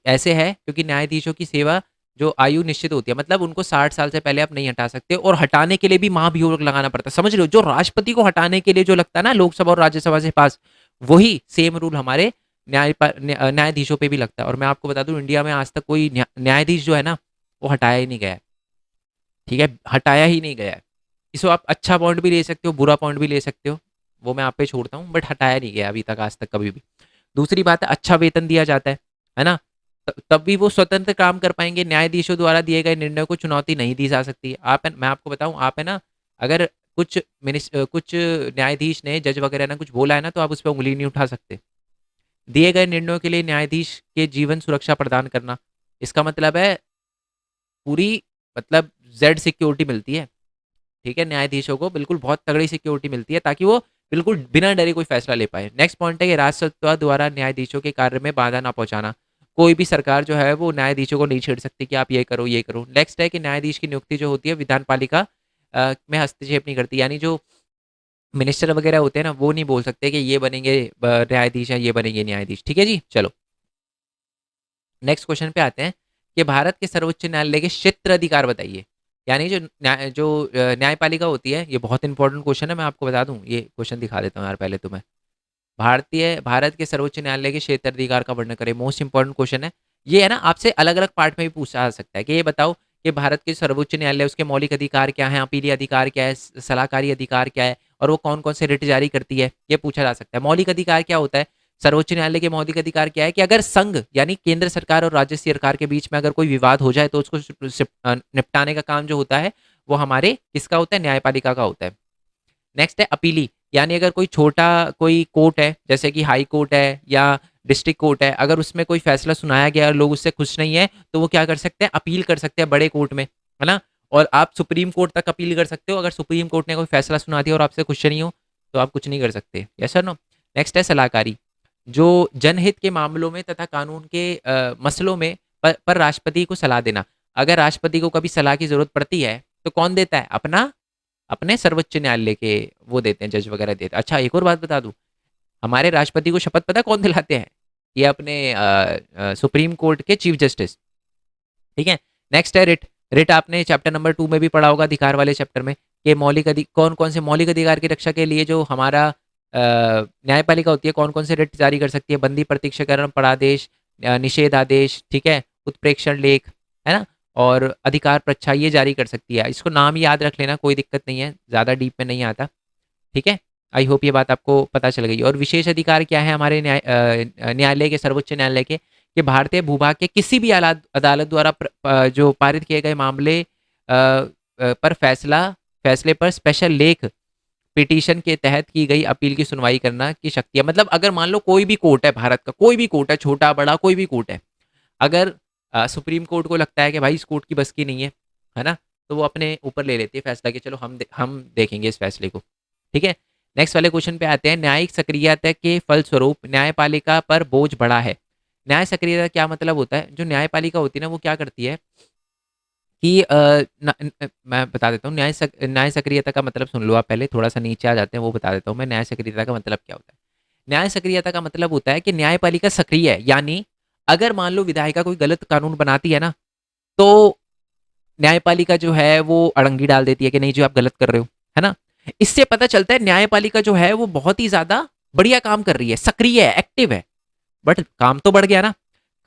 ऐसे है क्योंकि न्यायाधीशों की सेवा जो आयु निश्चित होती है, मतलब उनको 60 साल से पहले आप नहीं हटा सकते, और हटाने के लिए भी महाभियोग लगाना पड़ता है। समझ रहे हो, जो राष्ट्रपति को हटाने के लिए जो लगता है ना लोकसभा और राज्यसभा से पास, वही सेम रूल हमारे न्यायाधीशों पे भी लगता है। और मैं आपको बता दूं, इंडिया में आज तक कोई न्यायाधीश जो है ना वो हटाया ही नहीं गया है। ठीक है, हटाया ही नहीं गया है। इसको आप अच्छा पॉइंट भी ले सकते हो, बुरा पॉइंट भी ले सकते हो, वो मैं आप पे छोड़ता हूँ, बट हटाया नहीं गया अभी तक, आज तक कभी भी। दूसरी बात है, अच्छा वेतन दिया जाता है ना, तब भी वो स्वतंत्र काम कर पाएंगे। न्यायाधीशों द्वारा दिए गए निर्णय को चुनौती नहीं दी जा सकती। मैं आपको बताऊं, आप है ना, अगर कुछ न्यायाधीश ने, जज वगैरह ने कुछ बोला है ना, तो आप उस पर उंगली नहीं उठा सकते। दिए गए निर्णयों के लिए न्यायाधीश के जीवन सुरक्षा प्रदान करना, इसका मतलब है पूरी, मतलब जेड सिक्योरिटी मिलती है। ठीक है, न्यायाधीशों को बिल्कुल बहुत तगड़ी सिक्योरिटी मिलती है ताकि वो बिल्कुल बिना डरे कोई फैसला ले पाए। नेक्स्ट पॉइंट है कि राष्ट्रपति द्वारा न्यायाधीशों के कार्य में बाधा ना पहुंचाना। कोई भी सरकार जो है वो न्यायाधीशों को नहीं छेड़ सकती कि आप ये करो ये करो। नेक्स्ट है कि न्यायाधीश की नियुक्ति जो होती है विधान पालिका में हस्तक्षेप नहीं करती, यानी जो मिनिस्टर वगैरह होते हैं ना वो नहीं बोल सकते कि ये बनेंगे न्यायाधीश है, ये बनेंगे न्यायाधीश। ठीक है जी, चलो नेक्स्ट क्वेश्चन पे आते हैं कि भारत के सर्वोच्च न्यायालय के क्षेत्र अधिकार बताइए। यानी जो न्यायपालिका होती है, ये बहुत इंपॉर्टेंट क्वेश्चन है, मैं आपको बता दूं, ये क्वेश्चन दिखा देता हूँ यार पहले तो मैं। भारत के सर्वोच्च न्यायालय के क्षेत्र अधिकार का वर्णन करें, मोस्ट इंपॉर्टेंट क्वेश्चन है ये। है ना, आपसे अलग अलग पार्ट में भी पूछा जा सकता है कि ये बताओ कि भारत के सर्वोच्च न्यायालय, उसके मौलिक अधिकार क्या है, अपीलीय अधिकार क्या है, सलाहकारी अधिकार क्या है, और वो कौन कौन से रिट जारी करती है, ये पूछा जा सकता है। मौलिक अधिकार क्या होता है, सर्वोच्च न्यायालय के मौलिक अधिकार क्या है कि अगर संघ यानी केंद्र सरकार और राज्य सरकार के बीच में अगर कोई विवाद हो जाए तो उसको निपटाने का काम जो होता है वो हमारे किसका होता है, न्यायपालिका का होता है। नेक्स्ट है अपीली, यानी अगर कोई कोर्ट है, जैसे कि हाई कोर्ट है या डिस्ट्रिक्ट कोर्ट है, अगर उसमें कोई फैसला सुनाया गया और लोग उससे खुश नहीं है तो वो क्या कर सकते हैं, अपील कर सकते हैं बड़े कोर्ट में, है ना। और आप सुप्रीम कोर्ट तक अपील कर सकते हो, अगर सुप्रीम कोर्ट ने कोई फैसला सुना दिया और आपसे खुश नहीं हो तो आप कुछ नहीं कर सकते। Yes sir no. नेक्स्ट है सलाहकारी, जो जनहित के मामलों में तथा कानून के मसलों में पर राष्ट्रपति को सलाह देना। अगर राष्ट्रपति को कभी सलाह की जरूरत पड़ती है तो कौन देता है, अपने सर्वोच्च न्यायालय के वो देते हैं, जज वगैरह देते हैं। अच्छा एक और बात बता दूं, हमारे राष्ट्रपति को शपथ पता कौन दिलाते हैं, ये अपने सुप्रीम कोर्ट के चीफ जस्टिस। ठीक है, नेक्स्ट है रिट। रिट आपने चैप्टर नंबर 2 में भी पढ़ा होगा, अधिकार वाले चैप्टर में, कि कौन कौन से मौलिक अधिकार की रक्षा के लिए जो हमारा न्यायपालिका होती है कौन कौन से रिट जारी कर सकती है, बंदी प्रत्यक्षीकरण, परादेश, निषेध आदेश, ठीक है, उत्प्रेक्षण लेख, है ना, और अधिकार प्रच्छा ये जारी कर सकती है। इसको नाम याद रख लेना, कोई दिक्कत नहीं है, ज़्यादा डीप में नहीं आता। ठीक है, आई होप ये बात आपको पता चल गई। और विशेष अधिकार क्या है हमारे न्यायालय के, सर्वोच्च न्यायालय के, कि भारतीय भूभाग के किसी भी अदालत द्वारा जो पारित किए गए मामले पर फैसले पर स्पेशल लेख पिटीशन के तहत की गई अपील की सुनवाई करना की शक्ति है। मतलब अगर मान लो कोई भी कोर्ट है, भारत का कोई भी कोर्ट है, छोटा बड़ा कोई भी कोर्ट है, अगर सुप्रीम कोर्ट को लगता है कि भाई इस कोर्ट की बस की नहीं है ना, तो वो अपने ऊपर ले लेती है फैसला कि चलो हम देखेंगे इस फैसले को। ठीक है, नेक्स्ट वाले क्वेश्चन पे आते हैं। न्यायिक सक्रियता के फलस्वरूप न्यायपालिका पर बोझ बढ़ा है। न्याय सक्रियता क्या मतलब होता है, जो न्यायपालिका होती है ना वो क्या करती है कि मैं बता देता हूँ, न्याय सक्रियता का मतलब सुन लो आप, पहले थोड़ा सा नीचे आ जाते हैं, वो बता देता हूँ मैं न्याय सक्रियता का मतलब क्या होता है। न्याय सक्रियता का मतलब होता है कि न्यायपालिका सक्रिय है, यानी अगर मान लो विधायिका कोई गलत कानून बनाती है ना, तो न्यायपालिका जो है वो अड़ंगी डाल देती है कि नहीं जी आप गलत कर रहे हो, है ना। इससे पता चलता है न्यायपालिका जो है वो बहुत ही ज्यादा बढ़िया काम कर रही है, सक्रिय है, एक्टिव है। बट काम तो बढ़ गया ना,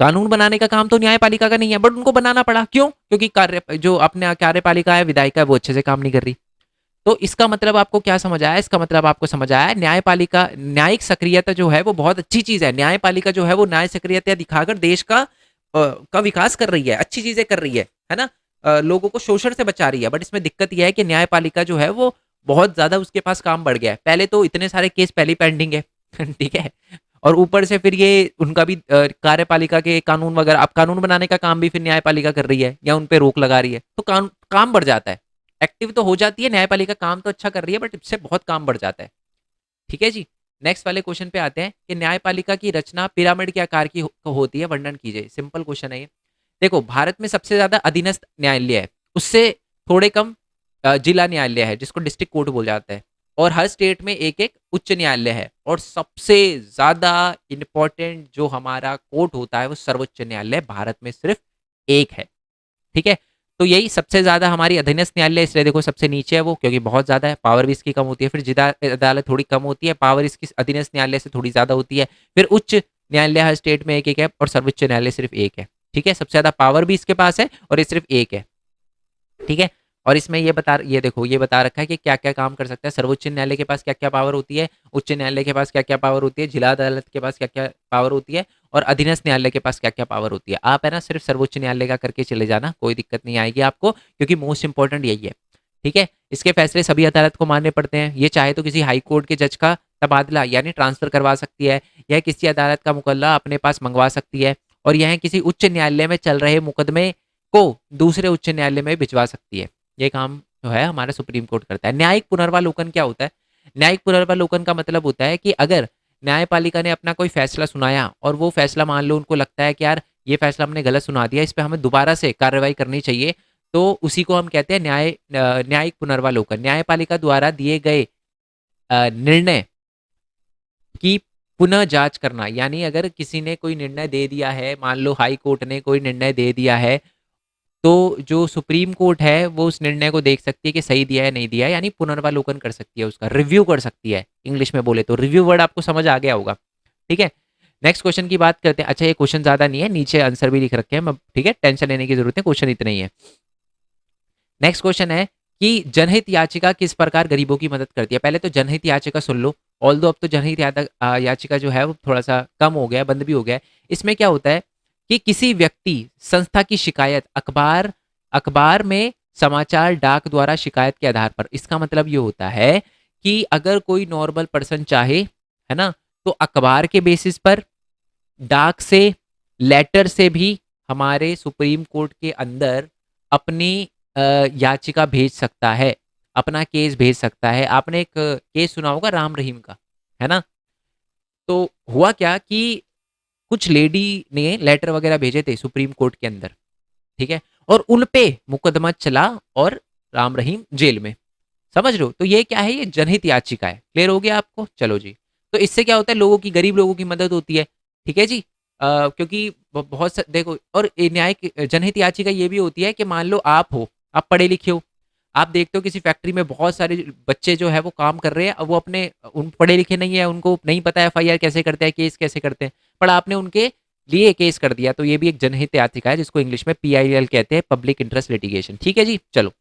कानून बनाने का काम तो न्यायपालिका का नहीं है, बट उनको बनाना पड़ा, क्यों, क्योंकि जो अपने कार्यपालिका है, विधायिका है, वो अच्छे से काम नहीं कर रही। तो इसका मतलब आपको क्या समझ आया, इसका मतलब आपको समझ आया न्यायपालिका, न्यायिक सक्रियता जो है वो बहुत अच्छी चीज है। न्यायपालिका जो है वो न्याय सक्रियता दिखाकर देश का विकास कर रही है, अच्छी चीजें कर रही है ना, लोगों को शोषण से बचा रही है। बट इसमें दिक्कत यह है कि न्यायपालिका जो है वो बहुत ज्यादा उसके पास काम बढ़ गया है, पहले तो इतने सारे केस पहले पेंडिंग है ठीक है, और ऊपर से फिर ये उनका भी कार्यपालिका के कानून वगैरह, अब कानून बनाने का काम भी फिर न्यायपालिका कर रही है या उन पे रोक लगा रही है, तो काम बढ़ जाता है। एक्टिव तो हो जाती है न्यायपालिका, काम तो अच्छा कर रही है, बट इससे बहुत काम बढ़ जाता है। ठीक है जी, नेक्स्ट वाले क्वेश्चन पे आते हैं कि न्यायपालिका की रचना पिरामिड के आकार की होती है, वर्णन कीजिए। सिंपल क्वेश्चन है ये। देखो भारत में सबसे ज्यादा अधीनस्थ न्यायालय है, उससे थोड़े कम जिला न्यायालय है जिसको डिस्ट्रिक्ट कोर्ट बोला जाता है, और हर स्टेट में एक एक उच्च न्यायालय है, और सबसे ज्यादा इंपॉर्टेंट जो हमारा कोर्ट होता है वो सर्वोच्च न्यायालय भारत में सिर्फ एक है। ठीक है, तो यही सबसे ज्यादा हमारी अधीनस्थ न्यायालय, इसलिए देखो सबसे नीचे है वो, क्योंकि बहुत ज्यादा है, पावर भी इसकी कम होती है। फिर जिला अदालत थोड़ी कम होती है, पावर इसकी अधीनस्थ न्यायालय से थोड़ी ज्यादा होती है। फिर उच्च न्यायालय हर स्टेट में एक एक है, और सर्वोच्च न्यायालय सिर्फ एक है। ठीक है, सबसे ज्यादा पावर भी इसके पास है, और ये सिर्फ एक है। ठीक है, और इसमें ये देखो ये बता रखा है कि क्या क्या काम कर सकता है। सर्वोच्च न्यायालय के पास क्या क्या पावर होती है, उच्च न्यायालय के पास क्या क्या पावर होती है, जिला अदालत के पास क्या क्या पावर होती है, और अधीनस्थ न्यायालय के पास क्या क्या पावर होती है। आप है ना सिर्फ सर्वोच्च न्यायालय का करके चले जाना, कोई दिक्कत नहीं आएगी आपको, क्योंकि मोस्ट इंपॉर्टेंट यही है। ठीक है, इसके फैसले सभी अदालत को मानने पड़ते हैं। ये चाहे तो किसी हाई कोर्ट के जज का तबादला यानी ट्रांसफर करवा सकती है, यह किसी अदालत का मुकल्ला अपने पास मंगवा सकती है, और यह किसी उच्च न्यायालय में चल रहे मुकदमे को दूसरे उच्च न्यायालय में भिजवा सकती है। ये काम जो है हमारा सुप्रीम कोर्ट करता है। न्यायिक पुनर्वालोकन क्या होता है? न्यायिक पुनर्वालोकन का मतलब होता है कि अगर न्यायपालिका ने अपना कोई फैसला सुनाया, और वो फैसला मान लो उनको लगता है कि यार ये फैसला हमने गलत सुना दिया, इस पे हमें दोबारा से कार्रवाई करनी चाहिए, तो उसी को हम कहते हैं न्यायिक पुनर्वालोकन। न्यायपालिका द्वारा दिए गए निर्णय की पुनः जांच करना, यानी अगर किसी ने कोई निर्णय दे दिया है, मान लो हाई कोर्ट ने कोई निर्णय दे दिया है, तो जो सुप्रीम कोर्ट है वो उस निर्णय को देख सकती है कि सही दिया है नहीं दिया है, यानी पुनर्वालोकन कर सकती है, उसका रिव्यू कर सकती है। इंग्लिश में बोले तो रिव्यू वर्ड आपको समझ आ गया होगा। ठीक है, नेक्स्ट क्वेश्चन की बात करते हैं। अच्छा, ये क्वेश्चन ज्यादा नहीं है, नीचे आंसर भी लिख रखे हैं, ठीक है, टेंशन लेने की जरूरत है, क्वेश्चन इतना ही है। नेक्स्ट क्वेश्चन है कि जनहित याचिका किस प्रकार गरीबों की मदद करती है। पहले तो जनहित याचिका सुन लो, ऑल दो अब तो जनहित याचिका जो है वो थोड़ा सा कम हो गया, बंद भी हो गया है। इसमें क्या होता है कि किसी व्यक्ति संस्था की शिकायत अखबार अखबार में समाचार डाक द्वारा शिकायत के आधार पर, इसका मतलब ये होता है कि अगर कोई नॉर्मल पर्सन चाहे, है ना, तो अखबार के बेसिस पर, डाक से, लेटर से भी हमारे सुप्रीम कोर्ट के अंदर अपनी याचिका भेज सकता है, अपना केस भेज सकता है। आपने एक केस सुना होगा राम रहीम का, है ना। तो हुआ क्या कि कुछ लेडी ने लेटर वगैरह भेजे थे सुप्रीम कोर्ट के अंदर, ठीक है, और उन पे मुकदमा चला और राम रहीम जेल में। समझ रहे हो? तो ये क्या है, ये जनहित याचिका है। क्लियर हो गया आपको? चलो जी। तो इससे क्या होता है, लोगों की, गरीब लोगों की मदद होती है। ठीक है जी। क्योंकि देखो, और जनहित याचिका ये भी होती है कि मान लो आप हो, आप पढ़े लिखे हो, आप देखते हो किसी फैक्ट्री में बहुत सारे बच्चे जो है वो काम कर रहे हैं, अब वो अपने उन पढ़े लिखे नहीं है, उनको नहीं पता है एफआईआर कैसे करते हैं, केस कैसे करते हैं, पर आपने उनके लिए केस कर दिया, तो ये भी एक जनहित याचिका है, जिसको इंग्लिश में पीआईएल कहते हैं, पब्लिक इंटरेस्ट लिटिगेशन। ठीक है जी। चलो,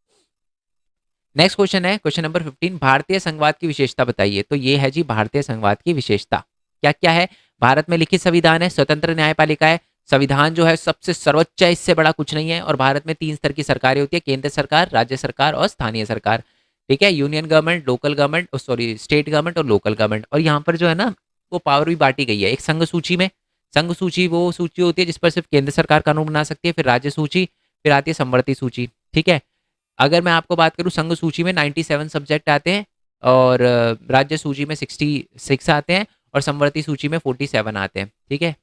नेक्स्ट क्वेश्चन है क्वेश्चन नंबर 15, भारतीय संघवाद की विशेषता बताइए। तो ये है जी भारतीय संघवाद की विशेषता। क्या क्या है? भारत में लिखित संविधान है, स्वतंत्र न्यायपालिका है, संविधान जो है सबसे सर्वोच्च है, इससे बड़ा कुछ नहीं है, और भारत में 3 स्तर की सरकारें होती है, केंद्र सरकार, राज्य सरकार और स्थानीय सरकार। ठीक है, union government, local government, sorry state government और लोकल गवर्नमेंट। और यहाँ पर जो है ना वो पावर भी बांटी गई है। एक संघ सूची में, संघ सूची वो सूची होती है जिस पर सिर्फ केंद्र सरकार कानून बना सकती है, फिर राज्य सूची, फिर आती है संवर्ती सूची। ठीक है, अगर मैं आपको बात करूं, संघ सूची में 97 सब्जेक्ट आते हैं, और राज्य सूची में 66 आते हैं, और संवर्ती सूची में 47 आते हैं। ठीक है,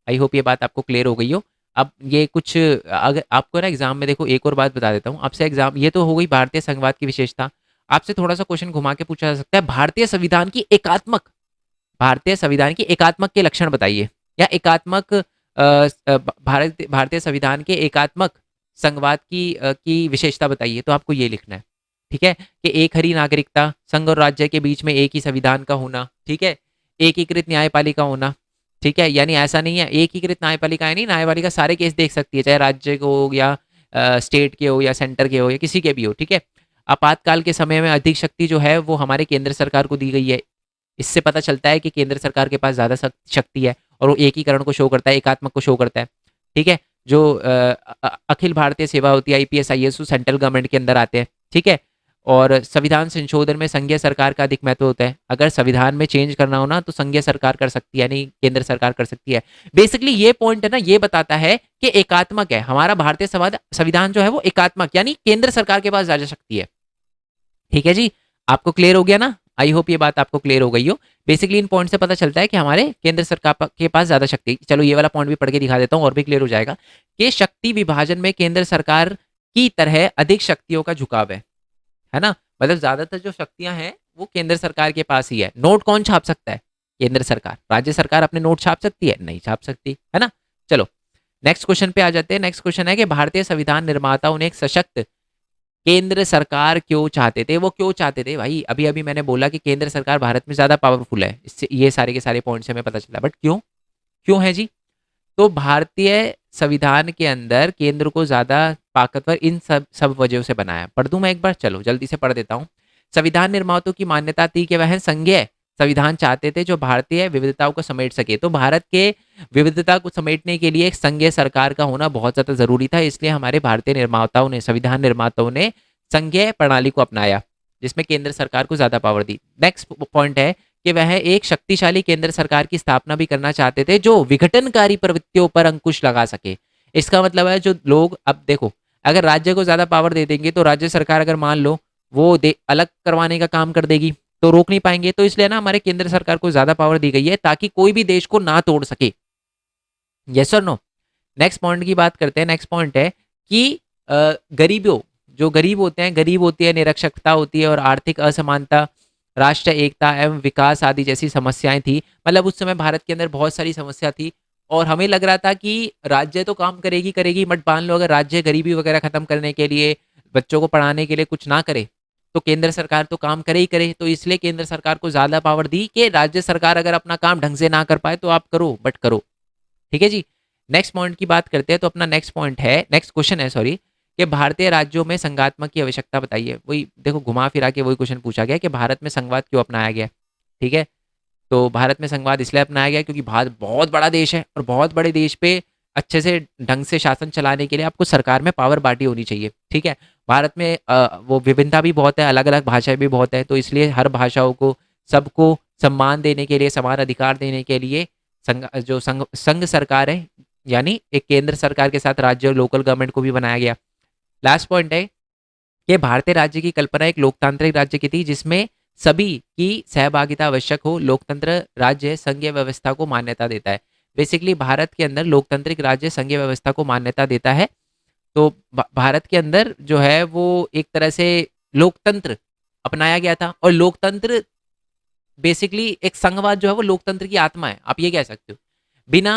आई होप ये बात आपको क्लियर हो गई हो। अब ये कुछ, अगर आपको ना एग्जाम में, देखो एक और बात बता देता हूँ आपसे, एग्जाम ये तो हो गई भारतीय संघवाद की विशेषता। आपसे थोड़ा सा क्वेश्चन घुमा के पूछा जा सकता है, भारतीय संविधान की एकात्मक के लक्षण बताइए, या एकात्मक भारतीय संविधान के एकात्मक संघवाद की विशेषता बताइए। तो आपको ये लिखना है, ठीक है, कि एक हरी नागरिकता, संघ और राज्य के बीच में एक ही संविधान का होना, ठीक है, एकीकृत न्यायपालिका होना। ठीक है, यानी ऐसा नहीं है एकीकृत न्यायपालिका, यानी न्यायपालिका सारे केस देख सकती है, चाहे राज्य को हो, या स्टेट के हो, या सेंटर के हो, या किसी के भी हो। ठीक है, आपातकाल के समय में अधिक शक्ति जो है वो हमारे केंद्र सरकार को दी गई है। इससे पता चलता है कि केंद्र सरकार के पास ज्यादा शक्ति है, और वो एकीकरण को शो करता है, एकात्मक को शो करता है। ठीक है, जो अखिल भारतीय सेवा होती है, आईपीएस आईएएस, सेंट्रल गवर्नमेंट के अंदर आते हैं। ठीक है, और संविधान संशोधन में संघीय सरकार का अधिक महत्व होता है। अगर संविधान में चेंज करना हो ना तो संघीय सरकार कर सकती है, यानी केंद्र सरकार कर सकती है। बेसिकली ये पॉइंट है ना, ये बताता है कि एकात्मक है हमारा भारतीय संविधान जो है वो एकात्मक, यानी केंद्र सरकार के पास ज्यादा शक्ति है। ठीक है जी, आपको क्लियर हो गया ना? आई होप ये बात आपको क्लियर हो गई हो। बेसिकली इन पॉइंट से पता चलता है कि हमारे केंद्र सरकार के पास ज्यादा शक्ति। चलो ये वाला पॉइंट भी पढ़ के दिखा देता हूँ, और भी क्लियर हो जाएगा कि शक्ति विभाजन में केंद्र सरकार की तरह अधिक शक्तियों का झुकाव है। है ना? मतलब ज़्यादातर जो शक्तियाँ हैं, वो केंद्र सरकार के पास ही है। नोट कौन छाप सकता है? केंद्र सरकार। राज्य सरकार अपने नोट छाप सकती है? नहीं छाप सकती, है ना? चलो, नेक्स्ट क्वेश्चन पे आ जाते हैं। नेक्स्ट क्वेश्चन है कि भारतीय संविधान निर्माताओं ने एक सशक्त केंद्र सरकार क्यों चाहते थे? वो क्यों चाहते थे भाई? अभी-अभी मैंने बोला कि केंद्र सरकार भारत में ज़्यादा पावरफुल है। इससे ये सारे के सारे पॉइंट्स हमें पता चला। बट क्यों? क्यों है जी? तो भारतीय संविधान के अंदर केंद्र को ज़्यादा ताकतवर इन सब सब वजहों से बनाया। पढ़ दूँ मैं एक बार? चलो जल्दी से पढ़ देता हूँ। संविधान निर्माताओं की मान्यता थी कि वह संघीय संविधान चाहते थे जो भारतीय विविधताओं को समेट सके। तो भारत के विविधता को समेटने के लिए एक संघीय सरकार का होना बहुत ज़्यादा ज़रूरी था। इसलिए हमारे भारतीय निर्माताओं ने, संविधान निर्माताओं ने संघीय प्रणाली को अपनाया, जिसमें केंद्र सरकार को ज़्यादा पावर दी। नेक्स्ट पॉइंट है कि वह एक शक्तिशाली केंद्र सरकार की स्थापना भी करना चाहते थे जो विघटनकारी प्रवृत्तियों पर अंकुश लगा सके। इसका मतलब है, जो लोग, अब देखो, अगर राज्य को ज़्यादा पावर दे देंगे तो राज्य सरकार, अगर मान लो वो अलग करवाने का काम कर देगी, तो रोक नहीं पाएंगे। तो इसलिए ना हमारे केंद्र सरकार को ज़्यादा पावर दी गई है ताकि कोई भी देश को ना तोड़ सके। यस और नो? नेक्स्ट पॉइंट की बात करते हैं। नेक्स्ट पॉइंट है कि गरीबों, जो गरीब होते हैं, गरीब होती है, निरक्षरता होती है और आर्थिक असमानता, राष्ट्र एकता एवं विकास आदि जैसी समस्याएं थी। मतलब उस समय भारत के अंदर बहुत सारी समस्या थी और हमें लग रहा था कि राज्य तो काम करेगी करेगी, बट मान लो अगर राज्य गरीबी वगैरह खत्म करने के लिए, बच्चों को पढ़ाने के लिए कुछ ना करे, तो केंद्र सरकार तो काम करे ही करे। तो इसलिए केंद्र सरकार को ज़्यादा पावर दी कि राज्य सरकार अगर अपना काम ढंग से ना कर पाए तो आप करो, बट करो। ठीक है जी। नेक्स्ट पॉइंट की बात करते हैं। तो अपना नेक्स्ट पॉइंट है, नेक्स्ट क्वेश्चन है सॉरी, कि भारतीय राज्यों में संघात्मक की आवश्यकता बताइए। वही देखो, घुमा फिरा के वही क्वेश्चन पूछा गया कि भारत में संघवाद क्यों अपनाया गया। ठीक है, तो भारत में संघवाद इसलिए अपनाया गया क्योंकि भारत बहुत बड़ा देश है और बहुत बड़े देश पे अच्छे से ढंग से शासन चलाने के लिए आपको सरकार में पावर बांटी होनी चाहिए। ठीक है, भारत में वो विभिन्नता भी बहुत है, अलग अलग भाषाएं भी बहुत है, तो इसलिए हर भाषाओं को, सबको सम्मान देने के लिए, समान अधिकार देने के लिए संघ सरकार है, यानी एक केंद्र सरकार के साथ राज्य और लोकल गवर्नमेंट को भी बनाया गया। लास्ट पॉइंट है कि भारतीय राज्य की कल्पना एक लोकतांत्रिक राज्य की थी जिसमें सभी की सहभागिता आवश्यक हो। लोकतंत्र राज्य संघीय व्यवस्था को मान्यता देता है। बेसिकली भारत के अंदर लोकतांत्रिक राज्य संघीय व्यवस्था को मान्यता देता है। तो भारत के अंदर जो है वो एक तरह से लोकतंत्र अपनाया गया था, और लोकतंत्र बेसिकली एक संघवाद जो है वो लोकतंत्र की आत्मा है, आप ये कह सकते हो। बिना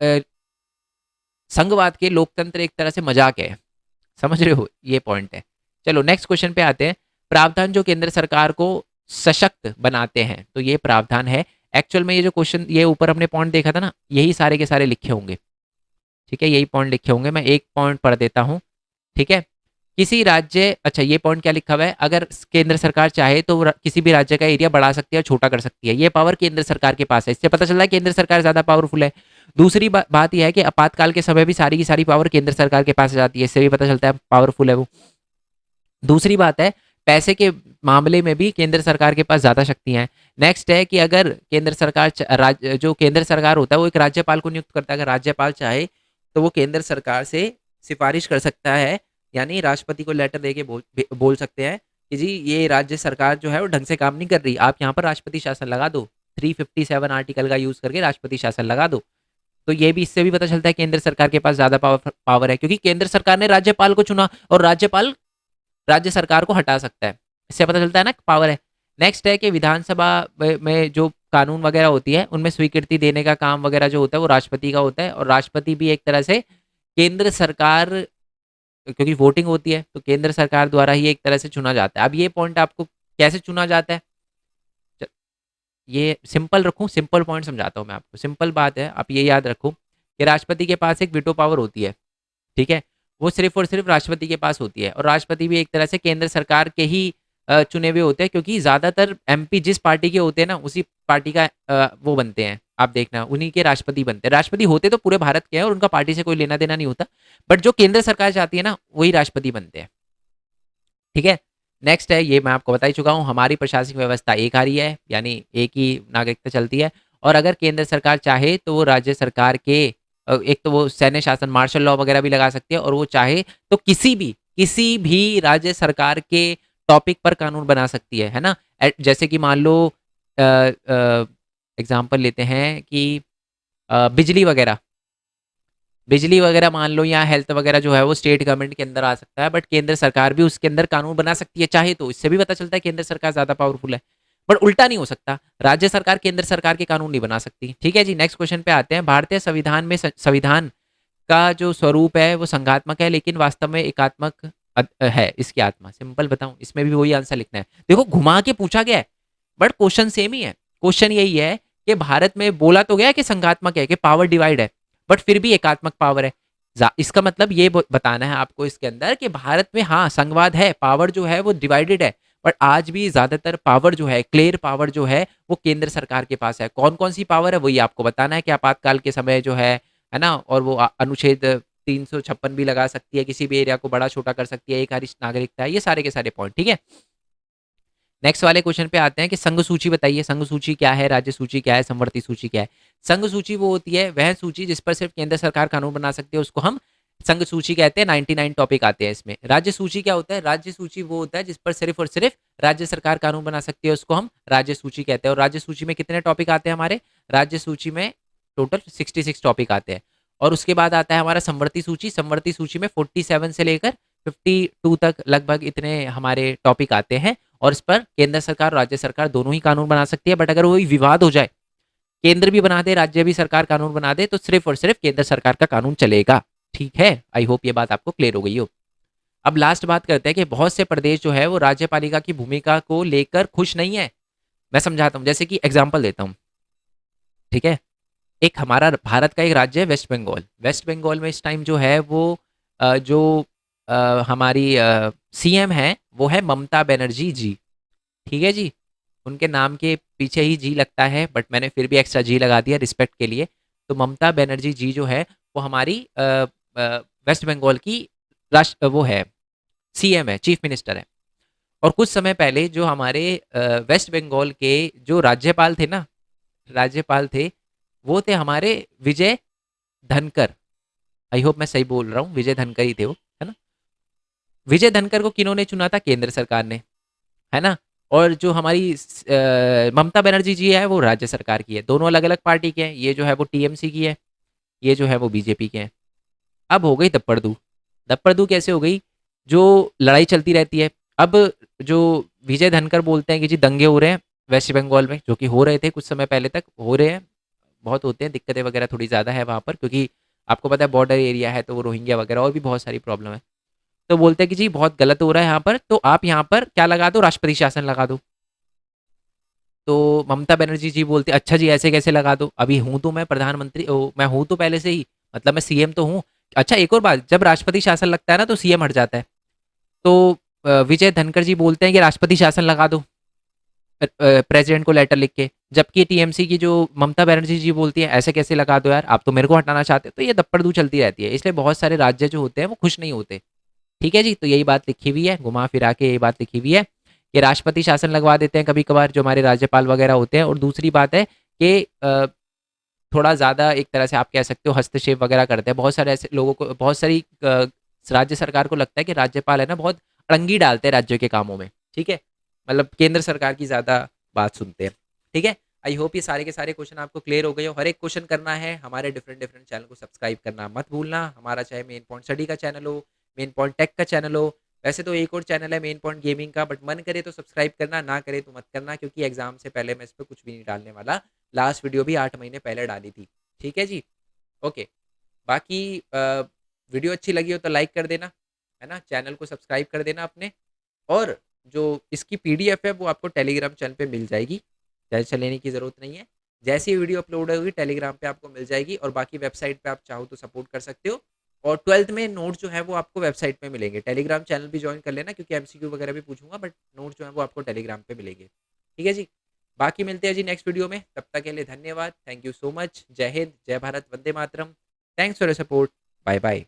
अ, संघवाद के लोकतंत्र एक तरह से मजाक है, समझ रहे हो? ये पॉइंट है। चलो नेक्स्ट क्वेश्चन पे आते हैं। प्रावधान जो केंद्र सरकार को सशक्त बनाते हैं, तो ये प्रावधान है। एक्चुअल में ये जो क्वेश्चन, ये ऊपर हमने पॉइंट देखा था ना, यही सारे के सारे लिखे होंगे। ठीक है, यही पॉइंट लिखे होंगे। मैं एक पॉइंट पढ़ देता हूँ। ठीक है, किसी राज्य, अच्छा ये पॉइंट क्या लिखा हुआ है, अगर केंद्र सरकार चाहे तो वो किसी भी राज्य का एरिया बढ़ा सकती है और छोटा कर सकती है। ये पावर केंद्र सरकार के पास है। इससे पता चल रहा है केंद्र सरकार ज़्यादा पावरफुल है। दूसरी बात यह है कि आपातकाल के समय भी सारी की सारी पावर केंद्र सरकार के पास आ जाती है। इससे भी पता चलता है पावरफुल है वो। दूसरी बात है, पैसे के मामले में भी केंद्र सरकार के पास ज़्यादा शक्तियाँ हैं। नेक्स्ट है कि अगर केंद्र सरकार जो केंद्र सरकार होता है वो एक राज्यपाल को नियुक्त करता है। अगर राज्यपाल चाहे तो वो केंद्र सरकार से सिफारिश कर सकता है, यानी राष्ट्रपति को लेटर दे के बोल सकते हैं कि जी ये राज्य सरकार जो है वो ढंग से काम नहीं कर रही, आप यहाँ पर राष्ट्रपति शासन लगा दो। 357 आर्टिकल का यूज़ करके राष्ट्रपति शासन लगा दो। तो ये भी, इससे भी पता चलता है केंद्र सरकार के पास ज़्यादा पावर है, क्योंकि केंद्र सरकार ने राज्यपाल को चुना और राज्यपाल राज्य सरकार को हटा सकता है। इससे पता चलता है ना पावर है। नेक्स्ट है कि विधानसभा में जो कानून वगैरह होती है उनमें स्वीकृति देने का काम वगैरह जो होता है वो राष्ट्रपति का होता है, और राष्ट्रपति भी एक तरह से केंद्र सरकार, क्योंकि वोटिंग होती है तो केंद्र सरकार द्वारा ही एक तरह से चुना जाता है। अब ये पॉइंट आपको कैसे चुना जाता है, ये सिंपल रखूं, सिंपल पॉइंट समझाता हूं मैं आपको। सिंपल बात है, आप ये याद रखो कि राष्ट्रपति के पास एक वीटो पावर होती है। ठीक है, वो सिर्फ और सिर्फ राष्ट्रपति के पास होती है, और राष्ट्रपति भी एक तरह से केंद्र सरकार के ही चुने हुए होते हैं, क्योंकि ज्यादातर एमपी जिस पार्टी के होते हैं ना उसी पार्टी का वो बनते हैं। आप देखना उन्हीं के राष्ट्रपति बनते हैं। राष्ट्रपति होते तो पूरे भारत के हैं और उनका पार्टी से कोई लेना देना नहीं होता, बट जो केंद्र सरकार चाहती है ना वही राष्ट्रपति बनते हैं। ठीक है, नेक्स्ट है, ये मैं आपको बता ही चुका हूँ, हमारी प्रशासनिक व्यवस्था एक हारी है, यानी एक ही नागरिकता चलती है। और अगर केंद्र सरकार चाहे तो वो राज्य सरकार के एक तो वो सैन्य शासन, मार्शल लॉ वगैरह भी लगा सकती है, और वो चाहे तो किसी भी राज्य सरकार के टॉपिक पर कानून बना सकती है ना। जैसे कि मान लो एग्जाम्पल लेते हैं कि बिजली वगैरह, बिजली वगैरह मान लो या हेल्थ वगैरह जो है वो स्टेट गवर्नमेंट के अंदर आ सकता है, बट केंद्र सरकार भी उसके अंदर कानून बना सकती है चाहे तो। इससे भी पता चलता है केंद्र सरकार ज्यादा पावरफुल है। बट उल्टा नहीं हो सकता, राज्य सरकार केंद्र सरकार के कानून नहीं बना सकती। ठीक है जी, नेक्स्ट क्वेश्चन पे आते हैं। भारतीय संविधान में संविधान का जो स्वरूप है वो संघात्मक है, लेकिन वास्तव में एकात्मक है इसकी आत्मा। सिंपल बताऊं, इसमें भी वही आंसर लिखना है। देखो घुमा के पूछा गया है, बट क्वेश्चन सेम ही है। क्वेश्चन यही है कि भारत में बोला तो गया कि संघात्मक है, कि पावर डिवाइड है, बट फिर भी एकात्मक पावर है। इसका मतलब ये बताना है आपको इसके अंदर कि भारत में हाँ संघवाद है, पावर जो है वो डिवाइडेड है, बट आज भी ज्यादातर पावर जो है, क्लियर पावर जो है वो केंद्र सरकार के पास है। कौन कौन सी पावर है वही आपको बताना है, कि आपातकाल के समय जो है ना, और वो अनुच्छेद 356 भी लगा सकती है, किसी भी एरिया को बड़ा छोटा कर सकती है, एक वरिष्ठ नागरिकता है, ये सारे के सारे पॉइंट। ठीक है, नेक्स्ट वाले क्वेश्चन पे आते हैं कि संघ सूची बताइए। संघ सूची क्या है, राज्य सूची क्या है, संवर्ती सूची क्या है। संघ सूची वो होती है वह सूची जिस पर सिर्फ केंद्र सरकार कानून बना सकती है, उसको हम संघ सूची कहते हैं। 99 टॉपिक आते हैं इसमें। राज्य सूची क्या होता है, राज्य सूची वो होता है जिस पर सिर्फ और सिर्फ राज्य सरकार कानून बना सकती है, उसको हम राज्य सूची कहते हैं। और राज्य सूची में कितने टॉपिक आते हैं हमारे, राज्य सूची में टोटल 66 टॉपिक आते हैं। और उसके बाद आता है हमारा संवर्ती सूची। संवर्ती सूची में 47 से लेकर 52 तक लगभग इतने हमारे टॉपिक आते हैं, और इस पर केंद्र सरकार और राज्य सरकार दोनों ही कानून बना सकती है। बट अगर वही विवाद हो जाए, केंद्र भी बना दे राज्य भी सरकार कानून बना दे, तो सिर्फ और सिर्फ केंद्र सरकार का कानून चलेगा। ठीक है, आई होप ये बात आपको क्लियर हो गई हो। अब लास्ट बात करते हैं कि बहुत से प्रदेश जो है वो राज्यपालिका की भूमिका को लेकर खुश नहीं है। मैं समझाता हूँ, जैसे कि एग्जाम्पल देता हूँ। ठीक है, एक हमारा भारत का एक राज्य है वेस्ट बंगाल। वेस्ट बंगाल में इस टाइम जो है वो जो हमारी सीएम है वो है ममता बनर्जी जी। ठीक है जी, उनके नाम के पीछे ही जी लगता है, बट मैंने फिर भी एक्स्ट्रा जी लगा दिया रिस्पेक्ट के लिए। तो ममता बनर्जी जी जो है वो हमारी वेस्ट बंगाल की राष्ट्र वो है, सीएम है, चीफ मिनिस्टर है। और कुछ समय पहले जो हमारे वेस्ट बंगाल के जो राज्यपाल थे ना, राज्यपाल थे वो थे हमारे विजय धनकर। आई होप मैं सही बोल रहा हूँ, विजय धनकर ही थे वो, है ना। विजय धनकर को किन्होंने चुना था, केंद्र सरकार ने, है ना। और जो हमारी ममता बनर्जी जी है वो राज्य सरकार की है। दोनों अलग अलग पार्टी के हैं, ये जो है वो टीएमसी की है, ये जो है वो बीजेपी के हैं। अब हो गई दप्पड़दू। दप्पड़दू कैसे हो गई, जो लड़ाई चलती रहती है। अब जो विजय धनकर बोलते हैं कि जी दंगे हो रहे हैं वेस्ट बंगाल में, जो कि हो रहे थे कुछ समय पहले तक, हो रहे हैं, बहुत होते हैं, दिक्कतें वगैरह थोड़ी ज़्यादा है वहाँ पर, क्योंकि आपको पता है बॉर्डर एरिया है, तो वो रोहिंग्या वगैरह और भी बहुत सारी प्रॉब्लम है। तो बोलते हैं कि जी बहुत गलत हो रहा है यहाँ पर, तो आप यहाँ पर क्या लगा दो, राष्ट्रपति शासन लगा दो। तो ममता बनर्जी जी बोलते अच्छा जी ऐसे कैसे लगा दो, अभी हूं तो मैं प्रधानमंत्री मैं हूं तो पहले से ही, मतलब मैं सीएम तो हूं। अच्छा एक और बात, जब राष्ट्रपति शासन लगता है ना तो सीएम हट जाता है। तो विजय धनखड़ जी बोलते हैं कि राष्ट्रपति शासन लगा दो प्रेसिडेंट को लेटर लिख के, जबकि टीएमसी की जो ममता बनर्जी जी बोलती है ऐसे कैसे लगा दो यार, आप तो मेरे को हटाना चाहते हो। तो ये दप्पड़दू चलती रहती है, इसलिए बहुत सारे राज्य जो होते हैं वो खुश नहीं होते। ठीक है जी, तो यही बात लिखी हुई है, घुमा फिरा के यही बात लिखी हुई है कि राष्ट्रपति शासन लगवा देते हैं कभी कभार जो हमारे राज्यपाल वगैरह होते हैं। और दूसरी बात है कि थोड़ा ज़्यादा एक तरह से आप कह सकते हो हस्तक्षेप वगैरह करते हैं। बहुत सारे ऐसे लोगों को, बहुत सारी राज्य सरकार को लगता है कि राज्यपाल है ना बहुत अड़ंगी डालते हैं राज्यों के कामों में। ठीक है, मतलब केंद्र सरकार की ज़्यादा बात सुनते हैं। ठीक है, आई होप ये सारे के सारे क्वेश्चन आपको क्लियर हो गए हो। हर एक क्वेश्चन करना है, हमारे डिफरेंट डिफरेंट चैनल को सब्सक्राइब करना मत भूलना। हमारा चाहे मेन पॉइंट स्टडी का चैनल हो, मेन पॉइंट टेक का चैनल हो, वैसे तो एक और चैनल है मेन पॉइंट गेमिंग का, बट मन करे तो सब्सक्राइब करना, ना करे तो मत करना, क्योंकि एग्जाम से पहले मैं इस पर कुछ भी नहीं डालने वाला। लास्ट वीडियो भी 8 महीने पहले डाली थी। ठीक है जी, ओके। बाकी वीडियो अच्छी लगी हो तो लाइक कर देना, है ना, चैनल को सब्सक्राइब कर देना अपने। और जो इसकी पीडीएफ है वो आपको टेलीग्राम चैनल पे मिल जाएगी, टेंशन लेने की ज़रूरत नहीं है। जैसी ही वीडियो अपलोड होगी टेलीग्राम पे आपको मिल जाएगी, और बाकी वेबसाइट पे आप चाहो तो सपोर्ट कर सकते हो। और 12th में नोट जो है वो आपको वेबसाइट पे मिलेंगे। टेलीग्राम चैनल भी ज्वाइन कर लेना, क्योंकि एमसीक्यू वगैरह भी पूछूंगा, बट नोट जो है वो आपको टेलीग्राम पे मिलेंगे। ठीक है जी, बाकी मिलते हैं जी नेक्स्ट वीडियो में, तब तक के लिए धन्यवाद, थैंक यू सो मच, जय हिंद, जय भारत, वंदे मातरम, thanks for your support, bye bye.